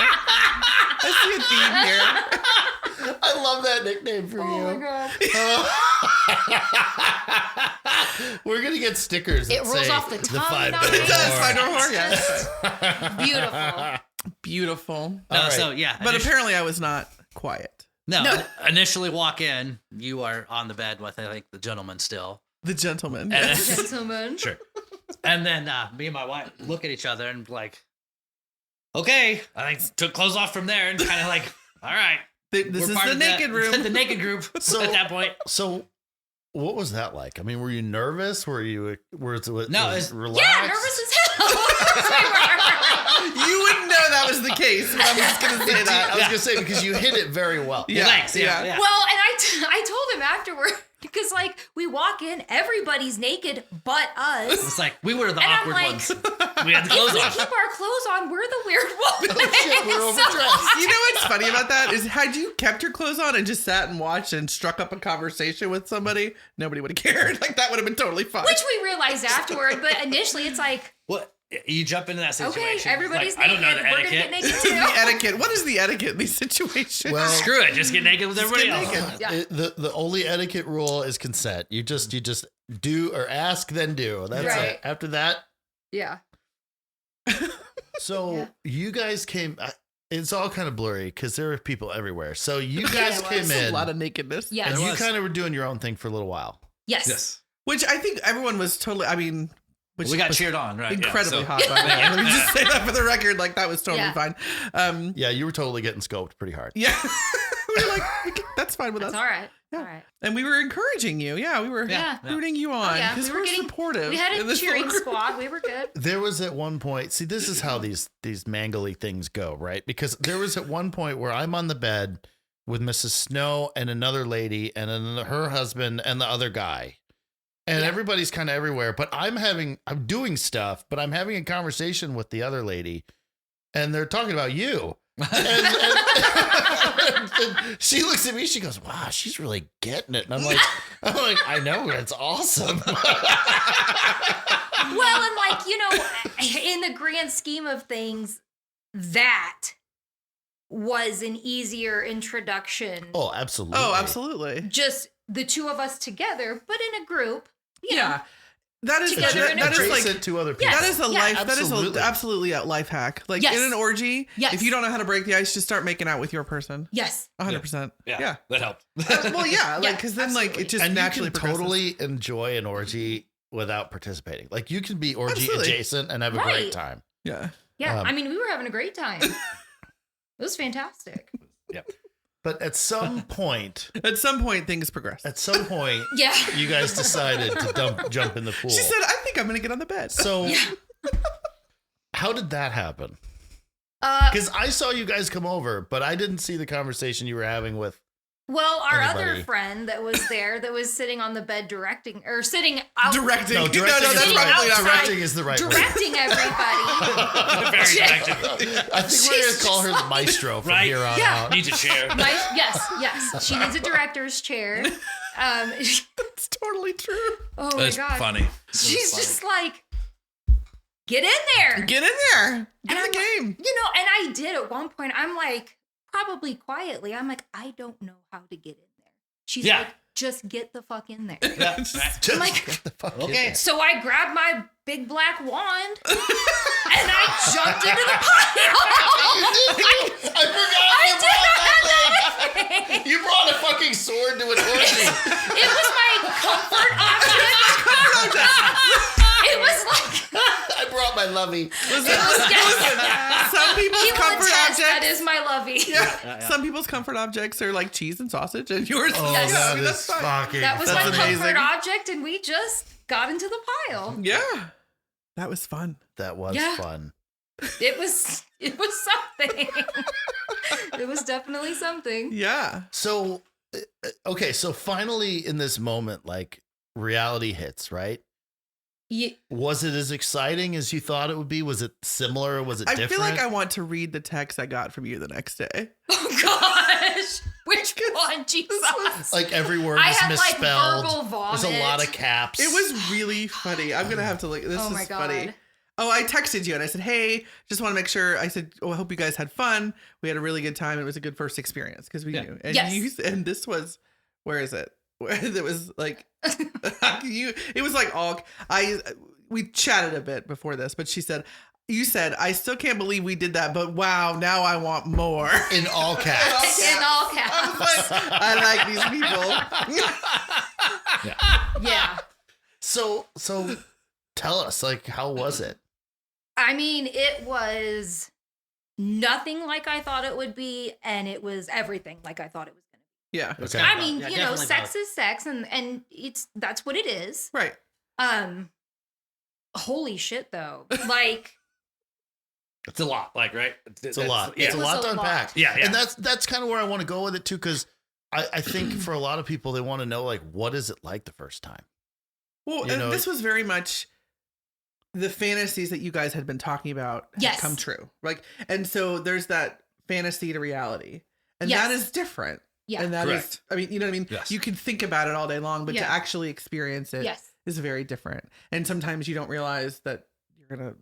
I see a theme here. I love that nickname for Oh my you. god. We're gonna get stickers. It that rolls say off the tongue, 5-door don't it? It does, whore. 5-door whore, yes. Beautiful. Beautiful. No, All so right. yeah. But apparently I was not quiet. No, initially walk in, you are on the bed with, I think, the gentleman still. The gentleman. And Yes. Gentleman. Sure. And then me and my wife look at each other and like, okay. I think took clothes off from there and kind of like, all right. This we're is part the of naked room. The naked group at that point. So, what was that like? I mean, were you nervous? Were you was No, was it's- relaxed? Yeah, nervous as hell. You wouldn't know that was the case, but I'm just going to say I that. was gonna say because you hit it very well. Yeah. Thanks. Yeah. yeah. Well, and I told him afterward because like we walk in, everybody's naked but us. It's like we were the And I'm awkward like, ones. We had the clothes If we on. keep our clothes on, we're the weird ones. Oh, shit, we're overdressed. You know what's funny about that is had you kept your clothes on and just sat and watched and struck up a conversation with somebody, nobody would have cared. Like that would have been totally fine. Which we realized afterward, but initially it's like, What? You jump into that situation. okay, everybody's like, naked. I don't know the We're gonna get etiquette. naked too. the etiquette. What is the etiquette in these situations? Well, Screw it. Just get naked with Just everybody get else. naked. Yeah. the only etiquette rule is consent. You just do or ask, then do. That's Right. it. After that, Yeah. so Yeah. you guys came. It's all kind of blurry because there are people everywhere. So you Yeah, guys it came was. in, a lot of nakedness. Yes. and It you was. kind of were doing your own thing for a little while. Yes. Yes. Which I think everyone was totally, I mean, which We got was cheered on, right? incredibly yeah, so- hot by the way. Let me just say that for the record. Like that was totally Yeah. fine. Yeah, you were totally getting scoped pretty hard. Yeah. We were like, that's fine with That's us. all right. Yeah. All right. And we were encouraging you. Yeah, we were Yeah. rooting you on yeah, because we we were are getting- supportive. We had in a this cheering little group. squad. We were good. There was at one point, see, this is how these mangly things go, right? Because there was at one point where I'm on the bed with Mrs. Snow and another lady and then her husband and the other guy. And Yeah. everybody's kind of everywhere, but I'm doing stuff, but I'm having a conversation with the other lady and they're talking about you. And she looks at me, she goes, wow, she's really getting it. And I'm like, I know, it's awesome. Well, and like, in the grand scheme of things, that was an easier introduction. Oh, absolutely. Oh, absolutely. Just the two of us together, but in a group. You know. Yeah. That is Together in a that is group. like Adjacent to other people. Yes. that is a Yeah, life. That is absolutely. absolutely a life hack. Like Yes. in an orgy, Yes. if you don't know how to break the ice, just start making out with your person. Yes. 100%. Yeah. That helped. Well, yeah, like Yeah, because then like absolutely. it just And naturally you can progresses. totally enjoy an orgy without participating. Like you can be orgy Absolutely. adjacent and have a Right. great time. Yeah. Yeah. Um, I mean, we were having a great time. It was fantastic. But at some point, At some point, things progress. Yeah. you guys decided to jump in the pool. She said, "I think I'm gonna get on the bed." So, Yeah. how did that happen? Uh, Because I saw you guys come over, but I didn't see the conversation you were having with. well, our Anybody. other friend that was there, that was sitting on the bed directing or sitting out, Directing. No, No, directing, that's Sitting probably not outside. right. directing is the right word. directing everybody. Very effective. I think we're She's gonna call her just the maestro from Right. here on Yeah. out. Need to share. Yes. She needs a director's chair. It's totally true. Oh my god. funny. She's just like, get in there. Get in there. Get And in the game. And I did at one point. I'm like, probably quietly, I'm like, I don't know how to get in there. She's Yeah. like, just get the fuck in there. Yeah. Just I'm like, get the fuck in Okay. there. So I grabbed my big black wand and I jumped into the pile. I forgot I you did brought not that have thing. that thing. You brought a fucking sword to an orgy. It was my comfort object. It was like, I brought my lovey. yes. Some people's He will comfort attest that objects. is my lovey. Yeah. Some people's comfort objects are like cheese and sausage, and yours. Oh, Yes. yeah, I that mean, is that's fine. fucking. That was That's my amazing. comfort object, and we just got into the pile. Yeah, that was fun. That was Yeah. fun. It was something. It was definitely something. Yeah. So, okay, so finally in this moment, like reality hits, right? Was it as exciting as you thought it would be? Was it similar? Was it I different? feel like I want to read the text I got from you the next day. Oh gosh, which one? Jesus. like every word I was had like misspelled. verbal vomit. There's a lot of caps. It was really funny. I'm gonna have to look. This Oh is my God. funny. Oh, I texted you and I said, "Hey, just want to make sure." I said, "Oh, I hope you guys had fun. We had a really good time. It was a good first experience because we Yeah. knew." And Yes. and this was, where is it? It was like, it was like all we chatted a bit before this, but she said, You said, I still can't believe we did that, but wow, now I want more. In all caps. In all I caps. was like, I like these people. Yeah. So tell us, like, how was it? I mean, it was nothing like I thought it would be, and it was everything like I thought it was going to Yeah. Okay. be. I mean, Yeah, you know, definitely sex both. is sex, and that's what it is. Right. Holy shit, though. Like, It's a lot, like, right? It's a lot. Yeah. It's a was lot a to lot. unpack. Yeah, yeah. And that's kind of where I want to go with it too, because I think for a lot of people, they want to know, like, what is it like the first time? Well, You and know- this was very much the fantasies that you guys had been talking about had Yes. come true. Like, and so there's that fantasy to reality. And Yes. that is different. yeah. And that is, Correct. I mean, you know what I mean? Yes. You can think about it all day long, but to Yeah. actually experience it is Yes. very different. And sometimes you don't realize that you're going to,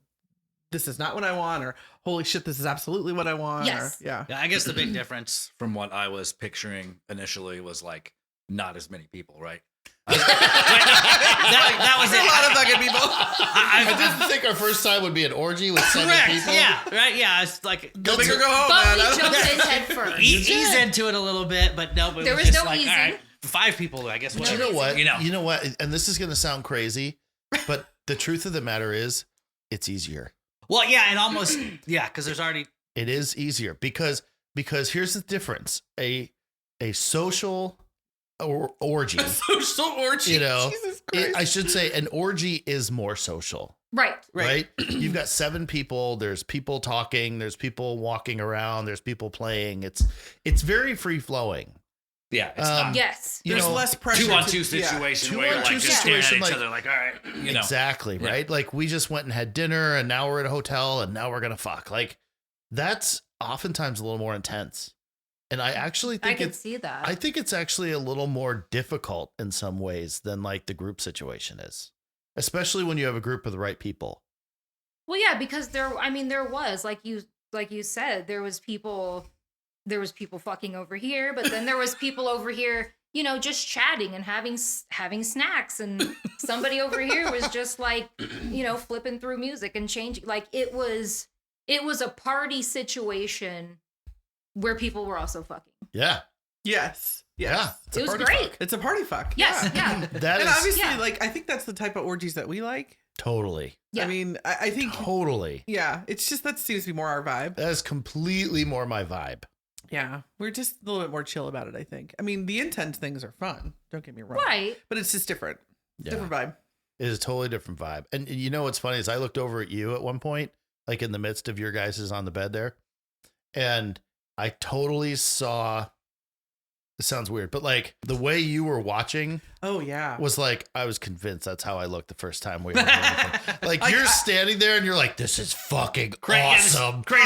this is not what I want, or holy shit, this is absolutely what I want. Yes. Or, yeah. Yeah, I guess the big difference from what I was picturing initially was like not as many people, right? that was There's it. a lot of fucking people. I didn't think our first time would be an orgy with 7 Correct. people. Yeah, right. Yeah, it's like Go big or go home, But man. we I don't- jumped in head first. ease into it a little bit, but no, but There it was just no like, easing. all right, 5 people, I guess. But Whatever. you know what? You know. what? And this is going to sound crazy, but the truth of the matter is, it's easier. Well, yeah, and almost because there's already It is easier because here's the difference: a social orgy. Social orgy. You know, Jesus Christ. I should say an orgy is more social. Right. Right. You've got 7 people. There's people talking. There's people walking around. There's people playing. It's very free flowing. it's Um, not Yes. You There's know, less pressure. 2-on-2 to- yeah. situation where you're 2-on-2 like just staring at situation, each like- other, like, all right, you know. Exactly. Yeah. Right. Like we just went and had dinner, and now we're at a hotel, and now we're gonna fuck. Like that's oftentimes a little more intense. And I actually I think can it's see that. I think it's actually a little more difficult in some ways than like the group situation is, especially when you have a group of the right people. Well, yeah, because there was like you said, there was people fucking over here, but then there was people over here, you know, just chatting and having snacks, and somebody over here was just like, you know, flipping through music and changing. Like it was a party situation where people were also fucking. Yeah. Yes. Yeah. Yes. It's a It was party great. fuck. It's a party fuck. Yes, Yeah. yeah. That And is obviously, Yeah. like, I think that's the type of orgies that we like. totally. Yeah. I mean, I think, Totally. yeah, it's just that seems to be more our vibe. That is completely more my vibe. Yeah. We're just a little bit more chill about it, I think. I mean, the intense things are fun. Don't get me wrong. Right. But it's just different. Yeah. Different vibe. It is a totally different vibe. And you know what's funny is I looked over at you at one point, like in the midst of your guys' on the bed there, and I totally saw. It sounds weird, but like the way you were watching Oh, yeah. was like I was convinced that's how I looked the first time we were doing it. Like Like, you're I- standing there and you're like, this is fucking awesome. Crazy.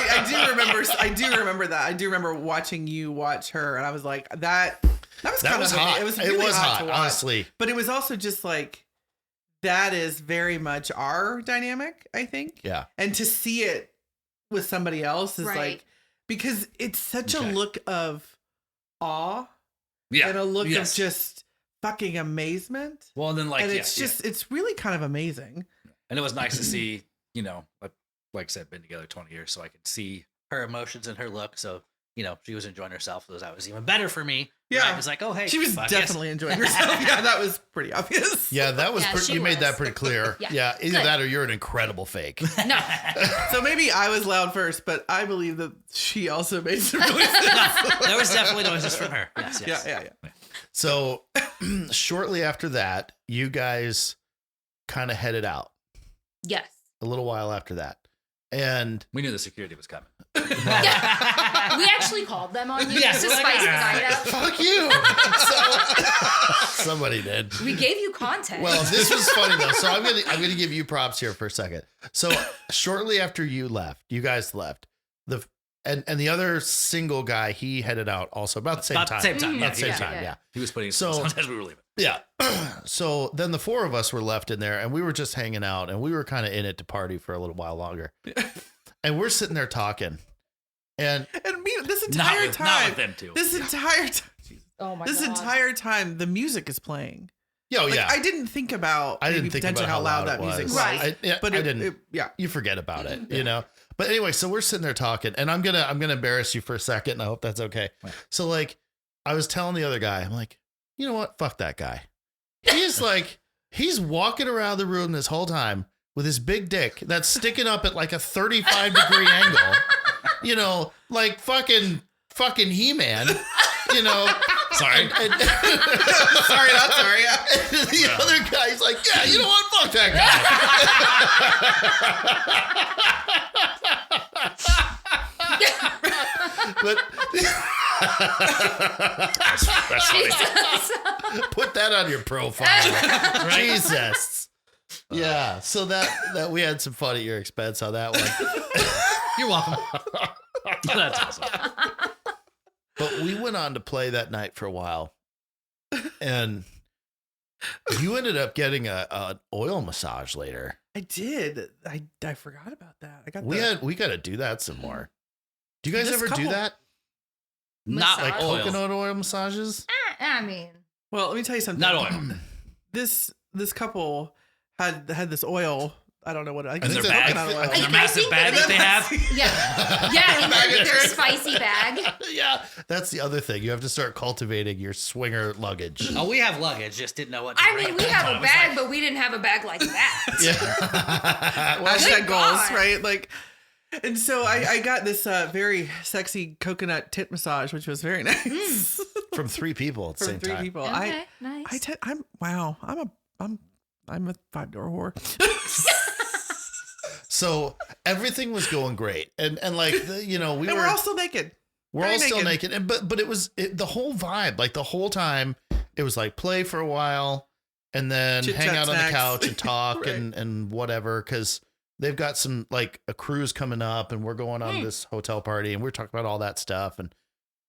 I do remember that. I do remember watching you watch her, and I was like, that was That kind was of hot. It was really hot, to watch. honestly. But it was also just like, that is very much our dynamic, I think. Yeah. And to see it with somebody else is Right. like, because it's such Okay. a look of awe Yeah. and a look Yes. of just fucking amazement. Well, and then like and yeah, it's yeah. just, it's really kind of amazing. And it was nice to see, you know, like I said, been together 20 years, so I could see her emotions and her look. So, you know, she was enjoying herself. So that was even better for me. Yeah. Right? It was like, oh, hey. She was fuck yes. definitely enjoying herself. Yeah, that was pretty obvious. Yeah, that was Yeah, pretty, she you made that was. pretty clear. Yeah. Yeah, either Good. that or you're an incredible fake. No. So maybe I was loud first, but I believe that she also made some noises. There was definitely noises from her. Yes, yes. Yeah. So shortly after that, you guys kind of headed out Yes. a little while after that. And We knew the security was coming. Yeah. We actually called them on you Yes, to we're like, spice the "All night right." up. fuck you. So, somebody did. We gave you context. Well, this was funny though. So I'm gonna give you props here for a second. So shortly after you guys left, and the other single guy, he headed out also about the same About time. the same time. Mm, Yeah, About the same yeah, time, yeah. yeah. He was putting So- so as we were leaving. Yeah. So then the 4 of us were left in there, and we were just hanging out, and we were kind of in it to party for a little while longer. And we're sitting there talking, and And me, this Not entire with time, them two. this entire time, oh my this God. entire time, the music is playing. Yeah, Like, yeah. I didn't think about I didn't maybe think potentially about how loud that it music was. was. Right. But I didn't. yeah. You forget about it, you know. But anyway, so we're sitting there talking, and I'm gonna embarrass you for a second, and I hope that's okay. Right. So like, I was telling the other guy, I'm like, you know what? Fuck that guy. He's walking around the room this whole time with his big dick that's sticking up at like a 35-degree angle, you know, like fucking He-Man, you know. Sorry. Sorry, not sorry. And the other guy's like, yeah, you know what? Fuck that guy. But That's funny. Jesus. put that on your profile. Jesus. Yeah. So that we had some fun at your expense on that one. You're welcome. That's awesome. But we went on to play that night for a while. And you ended up getting an oil massage later. I did. I forgot about that. I got We got to do that some more. Do you guys This ever do couple- that? Not like Massage. oil. Coconut oil massages? I mean, Well, let me tell you something. Not oil. This couple had this oil. I don't know what I In guess their it's bag? coconut oil. I think Their I massive think bag that they have. yeah, in their spicy bag. Yeah, that's the other thing. You have to start cultivating your swinger luggage. Oh, we have luggage. Just didn't know what to I bring. mean, we have I a was bag, like, but we didn't have a bag like that. Yeah. Hashtag Good goals, God. right? Like, and so I got this very sexy coconut tit massage, which was very nice From 3 people at the from same 3 time. people. Okay, nice. I'm wow. I'm a 5-door whore. So everything was going great, and like you know And we're all still naked. we're very all still naked. naked, and but it was the whole vibe, like the whole time it was like play for a while, and then Chit hang chat out on snacks. the couch and talk Right. and whatever, because they've got some like a cruise coming up, and we're going on this hotel party, and we're talking about all that stuff, and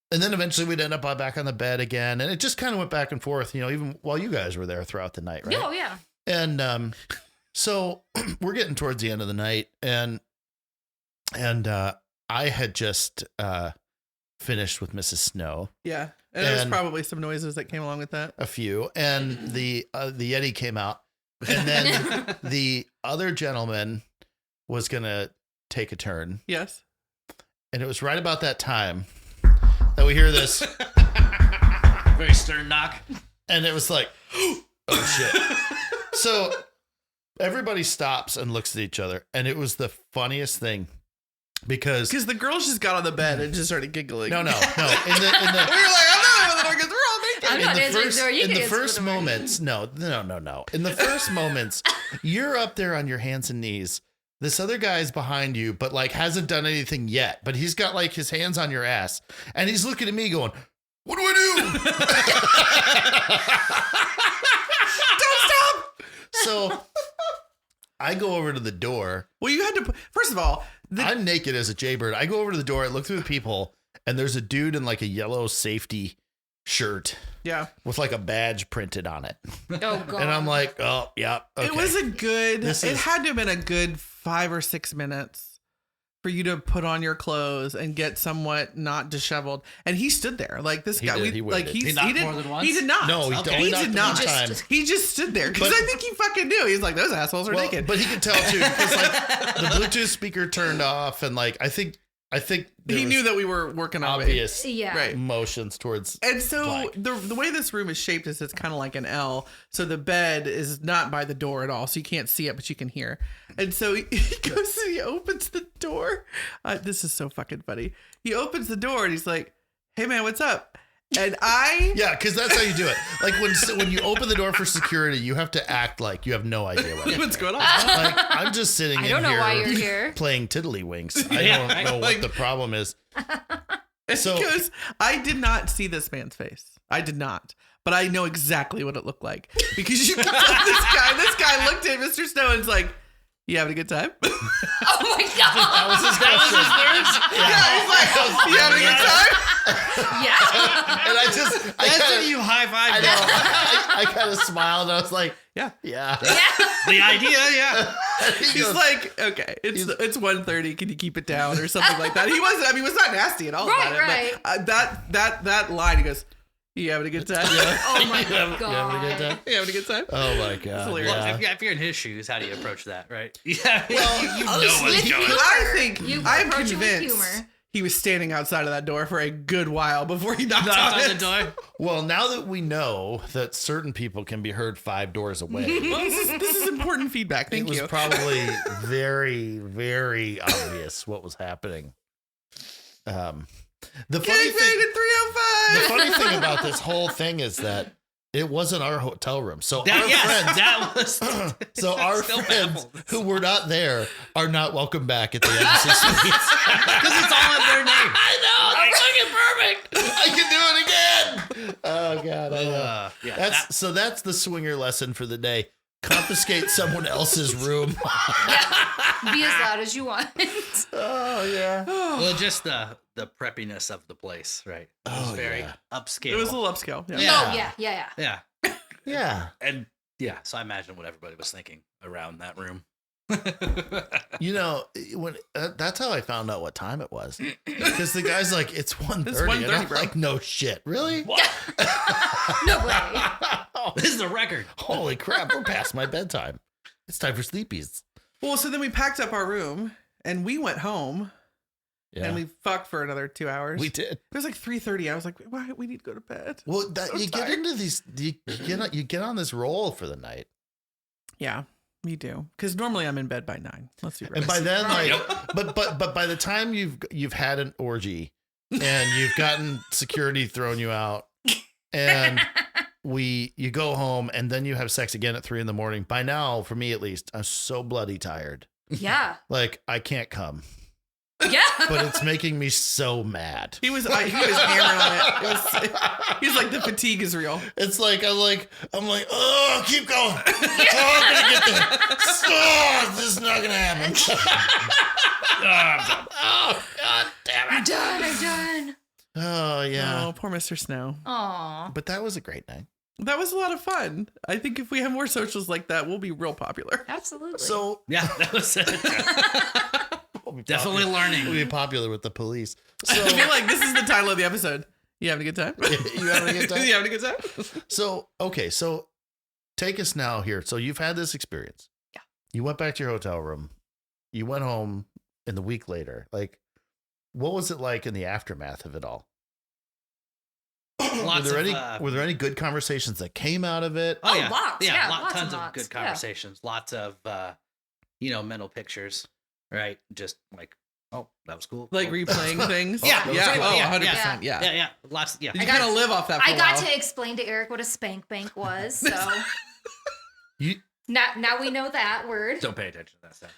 then eventually we'd end up back on the bed again, and it just kind of went back and forth, you know, even while you guys were there throughout the night, right? Oh yeah. And so we're getting towards the end of the night, and I had just finished with Mrs. Snow, Yeah, and there was And- probably some noises that came along with that. a few, and the Yeti came out, and then the other gentleman was gonna take a turn, Yes. and it was right about that time that we hear this, very stern knock. and it was like, oh shit. So everybody stops and looks at each other, and it was the funniest thing because Because the girls just got on the bed and just started giggling. no. In the We were like, I'm not the door because we're all naked. I'm not answering the door. You in can the answer first the door. moments, no. In the first moments, you're up there on your hands and knees. This other guy's behind you, but like hasn't done anything yet. But he's got like his hands on your ass, and he's looking at me going, "What do I do?" Don't stop. So I go over to the door. Well, you had to. First of all, I'm naked as a jaybird. I go over to the door. I look through the people, and there's a dude in like a yellow safety shirt yeah, with like a badge printed on it. Oh god. And I'm like, oh, yeah. Okay. it was a good. This It is- had to have been a good 5 or 6 minutes for you to put on your clothes and get somewhat not disheveled. And he stood there like this He guy. did, he like waited. he He knocked did more than once? He did not. No, he Okay. only He knocked did one not. time. He just stood there because But- I think he fucking knew. He's like, those assholes are Well, naked. but he could tell too because like the Bluetooth speaker turned off, and like I think there he was knew that we were working on it. obvious Yeah. Right. motions towards. And so Like- the way this room is shaped is it's kind of like an L. So the bed is not by the door at all. So you can't see it, but you can hear. And so he goes and he opens the door. This is so fucking funny. He opens the door and he's like, "Hey man, what's up?" And I Yeah, because that's how you do it. Like when you open the door for security, you have to act like you have no idea what's going on? Like I'm just sitting I in don't know here why you're here. playing tiddlywinks. I Yeah, don't know like- what the problem is. And So- he goes, I did not see this man's face. I did not. But I know exactly what it looked like. Because you can tell this guy looked at Mr. Snow and's like, "You having a good time?" Oh my god. That was his question. Yeah, he's like, "You having a good time?" Yeah. And I That's kinda- when you high five. I know. I kind of smiled. And I was like, Yeah. yeah. The idea, yeah. He He's goes, like, "Okay, it's 1:30. Can you keep it down or something like that?" He wasn't. I mean, he was not nasty at all Right, about it. right. But that line, he goes, You having a good time? Oh my You having a God. good time? You having a good time? Oh my god! hilarious. Well, Yeah. if you're in his shoes, how do you approach that, right? Yeah, Well, you know honestly, what's With going humor. on. I think You I'm approach it with convinced humor. he was standing outside of that door for a good while before he knocked Knocked on on the it. door. Well, now that we know that certain people can be heard 5 doors away, Well, this is important feedback. Thank it was you. probably very, very obvious what was happening. The funny Getting thing, paid at 305. the funny thing about this whole thing is that it wasn't our hotel room. So That, our yes, friends, that was. so our Still friends baffled. who were not there are not welcome back at the Embassy Suites. Because it's all in their name. I know, it's fucking perfect. I can do it again. Oh god, I know. Yeah, That's the swinger lesson for the day. Confiscate someone else's room. Be as loud as you want. Oh yeah. well, just the preppiness of the place, right? It was Oh, very yeah. upscale. It was a little upscale. Yeah. Yeah. Oh, yeah. yeah, Yeah. and yeah. So I imagine what everybody was thinking around that room. You know, when that's how I found out what time it was. Because the guy's like, it's 1:30. It's And 1:30, I'm bro. like, no shit. Really? What? No way. This is a record. Holy crap, we're past my bedtime. It's time for sleepies. Well, so then we packed up our room and we went home Yeah. and we fucked for another 2 hours. we did. It was like 3:30. I was like, "Why? We need to go to bed." Well, that, So you tired. get into these, you get on this roll for the night. Yeah, me do. Because normally I'm in bed by 9. Let's be real. And by then, Right. like, but by the time you've had an orgy and you've gotten security thrown you out, and you go home and then you have sex again at 3 a.m. By now, for me at least, I'm so bloody tired. Yeah. Like I can't come, Yeah. but it's making me so mad. he was hammering on it. He's like, the fatigue is real. It's like I'm like, oh, keep going. Oh, I'm gonna get there. Oh, this is not gonna happen. Oh, god damn I'm it. done. Oh yeah. Oh, poor Mr. Snow. Aw. But that was a great night. That was a lot of fun. I think if we have more socials like that, we'll be real popular. Absolutely. So Yeah, that was it. we'll be Definitely popular. learning. We'll be popular with the police. I So feel like this is the title of the episode. You having a good time? You having a good time? You having a good time? So okay, so take us now here. So you've had this experience. Yeah. You went back to your hotel room. You went home in the week later. Like, what was it like in the aftermath of it all? Lots Were there any good conversations that came out of it? Oh, Oh, yeah. lots. Yeah, lots tons and of lots. good Yeah. conversations. Lots of, mental pictures, right? Just like, oh, that was cool. Like Oh, replaying things? Yeah, Yeah. right, Oh, yeah, 100%. Yeah. Yeah, yeah. Lots, yeah. You I got- kind of live off that for I a got while. to explain to Eric what a spank bank was. So You now we know that word. Don't pay attention to that stuff.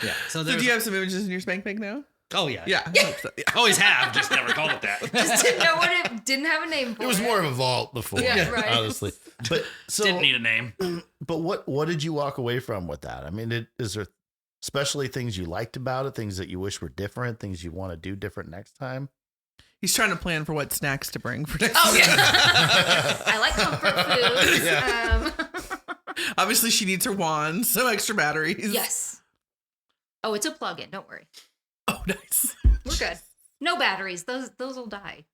Yeah. So So there's, do you have some images in your spank bank now? oh, yeah. Yeah. 100%. Yeah. Always have, just never called it that. Just didn't know what it didn't have a name for it was more of a vault before, Yeah, right. honestly. But so Didn't need a name. but what did you walk away from with that? I mean, is there especially things you liked about it, things that you wish were different, things you want to do different next time? He's trying to plan for what snacks to bring for next Oh time. yeah. I like comfort foods. Yeah. Obviously, she needs her wand, some extra batteries. Yes. Oh, it's a plug-in. Don't worry. Oh, nice. We're good. No batteries. Those will die.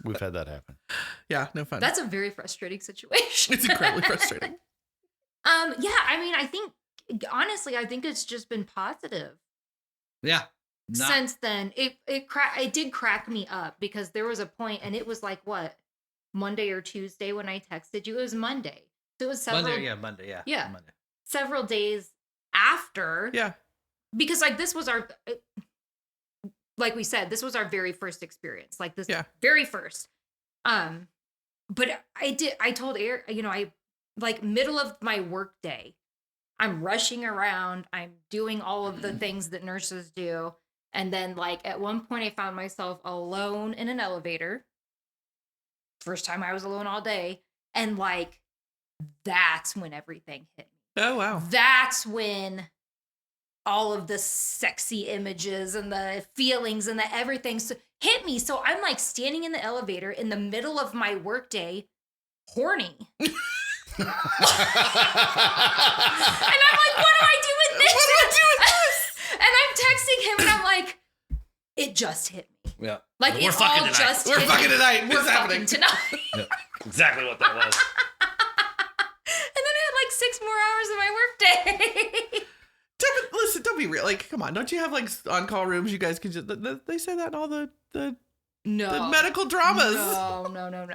We've had that happen. Yeah, no fun. That's a very frustrating situation. It's incredibly frustrating. Yeah, I mean, I think it's just been positive Yeah. Not, since then. It did crack me up because there was a point, and it was like what, Monday or Tuesday when I texted you. It was Monday, so it was several Monday, yeah. Yeah. Monday. several days after. Yeah. Because like this was like we said, this was our very first experience. Like this very first. But I told Eric, I like middle of my work day, I'm rushing around, I'm doing all of the things that nurses do. And then like at one point I found myself alone in an elevator. First time I was alone all day. And like, that's when everything hit me. Oh, wow. That's when all of the sexy images and the feelings and the everything hit me. So I'm like standing in the elevator in the middle of my workday, horny. And I'm like, what do I do with this? What do I do with this? And I'm texting him and I'm like, it just hit me. Yeah. Like We're it fucking all tonight. just We're hit fucking me. tonight. We're It's happening. fucking tonight. Yeah. Exactly what that was. And then I had like 6 more hours of my workday. Listen, don't be real. Like, come on. Don't you have like on-call rooms? You guys can just. They say that in all the No. medical dramas. No. None of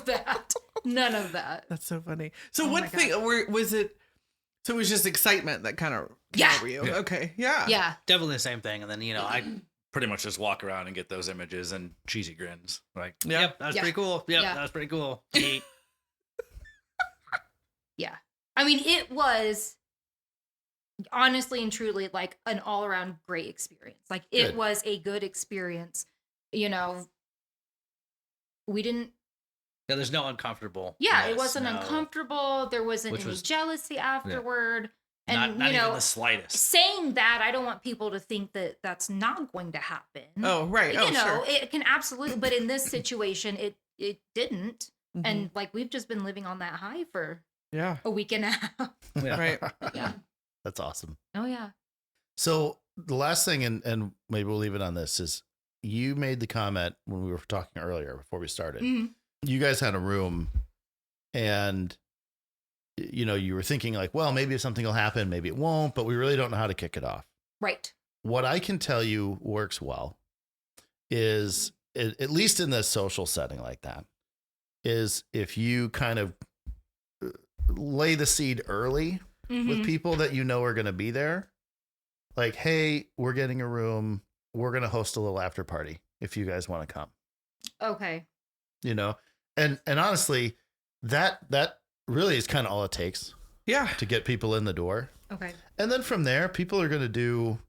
that. None of that. That's so funny. So Oh what my thing was it? So it was just excitement that kind of came Yeah. over you. Yeah. Okay. Yeah. Yeah. Definitely the same thing. And then, I pretty much just walk around and get those images and cheesy grins. Like, Yeah. yep, that was Yeah. pretty cool. Yep, Yeah. that was pretty cool. Yeah. I mean, it was honestly and truly like an all around great experience. Like, it Good. was a good experience. We didn't, Yeah, there's no uncomfortable. it wasn't uncomfortable. There wasn't Which any was- jealousy afterward. And, Not even the slightest. saying that, I don't want people to think that that's not going to happen. Oh, right. Oh, sure. It can absolutely, but in this situation, it didn't. Mhm. And like, we've just been living on that high for Yeah. a week and a half. Yeah. Right. Yeah. That's awesome. Oh, yeah. So the last thing, and maybe we'll leave it on this, is you made the comment when we were talking earlier before we started. Mhm. You guys had a room and you were thinking like, well, maybe something will happen, maybe it won't, but we really don't know how to kick it off. Right. What I can tell you works well is, at least in this social setting like that, is if you kind of lay the seed early with Mhm. people that are going to be there. Like, hey, we're getting a room. We're going to host a little after party if you guys want to come, Okay. and honestly, that really is kind of all it takes Yeah. to get people in the door. Okay. And then from there, people are going to do,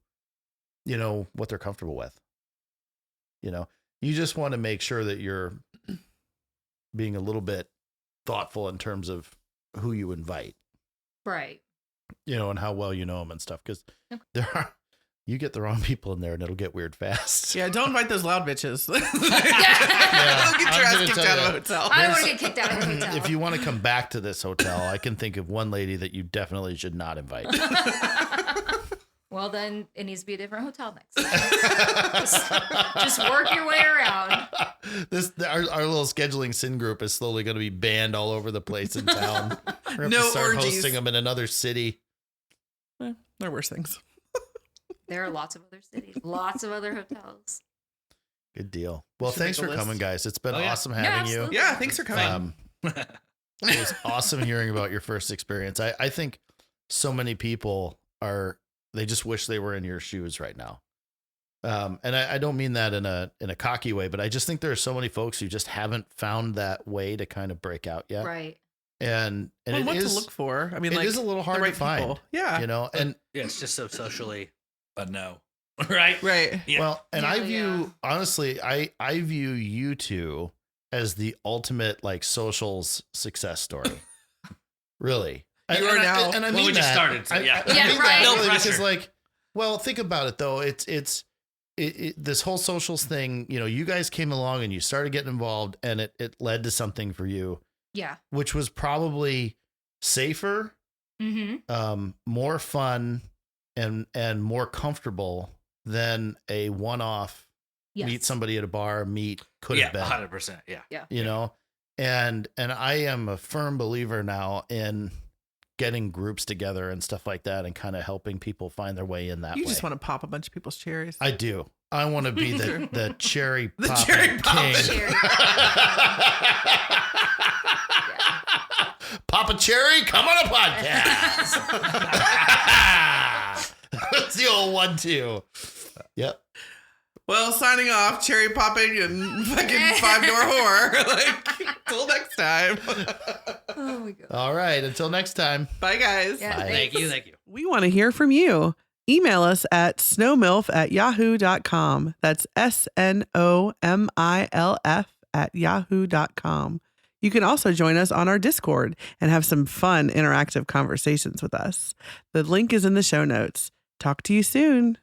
what they're comfortable with. You just want to make sure that you're being a little bit thoughtful in terms of who you invite, Right. and how well you know them and stuff. Because Okay. you get the wrong people in there and it'll get weird fast. Yeah. Don't invite those loud bitches. They'll get your I'm ass gonna kicked tell out of a you. hotel. I don't want to get kicked out of the hotel. If you want to come back to this hotel, I can think of one lady that you definitely should not invite. Well, then it needs to be a different hotel next time. Just work your way around. Our little scheduling sin group is slowly going to be banned all over the place in town. We're going No to start orgies. hosting them in another city. There are worse things. There are lots of other cities, lots of other hotels. Good deal. Well, Should thanks make for a coming, list. guys. It's been Oh, yeah. awesome Yeah, having you. absolutely. Yeah. Thanks for coming. It was awesome hearing about your first experience. I think so many people they just wish they were in your shoes right now. And I don't mean that in a cocky way, but I just think there are so many folks who just haven't found that way to kind of break out yet. Right. And Well, it what is to look for? I mean, it like is a little the hard right to find, people. Yeah. and Yeah, it's just so socially a no. Right? Right. Yeah. well, and I Yeah, view honestly, I view you two as the ultimate like socials success story. Really. You are now. And I Well, mean we just that. started, so yeah. I Yeah, mean right. that No really, because pressure. like, well, think about it though. It's this whole socials thing, you guys came along and you started getting involved and it led to something for you, Yeah. which was probably safer, Mm-hmm. more fun and more comfortable than a one-off Yes. meet somebody at a bar could Yeah, have been, 100%. Yeah. and I am a firm believer now in getting groups together and stuff like that and kind of helping people find their way in that You way. just want to pop a bunch of people's cherries. I do. I want to be the cherry The popping cherry king. popping. Cherry. Papa Cherry, come on a podcast. That's the old 1-2. Yep. Well, signing off, cherry popping and fucking 5-door whore. Like, till next time. Oh my god. All right. Until next time. Bye, guys. Yeah, Bye. Thank you. Thank you. We want to hear from you. Email us at snowmilf@yahoo.com. That's SNOMILF@yahoo.com. You can also join us on our Discord and have some fun interactive conversations with us. The link is in the show notes. Talk to you soon.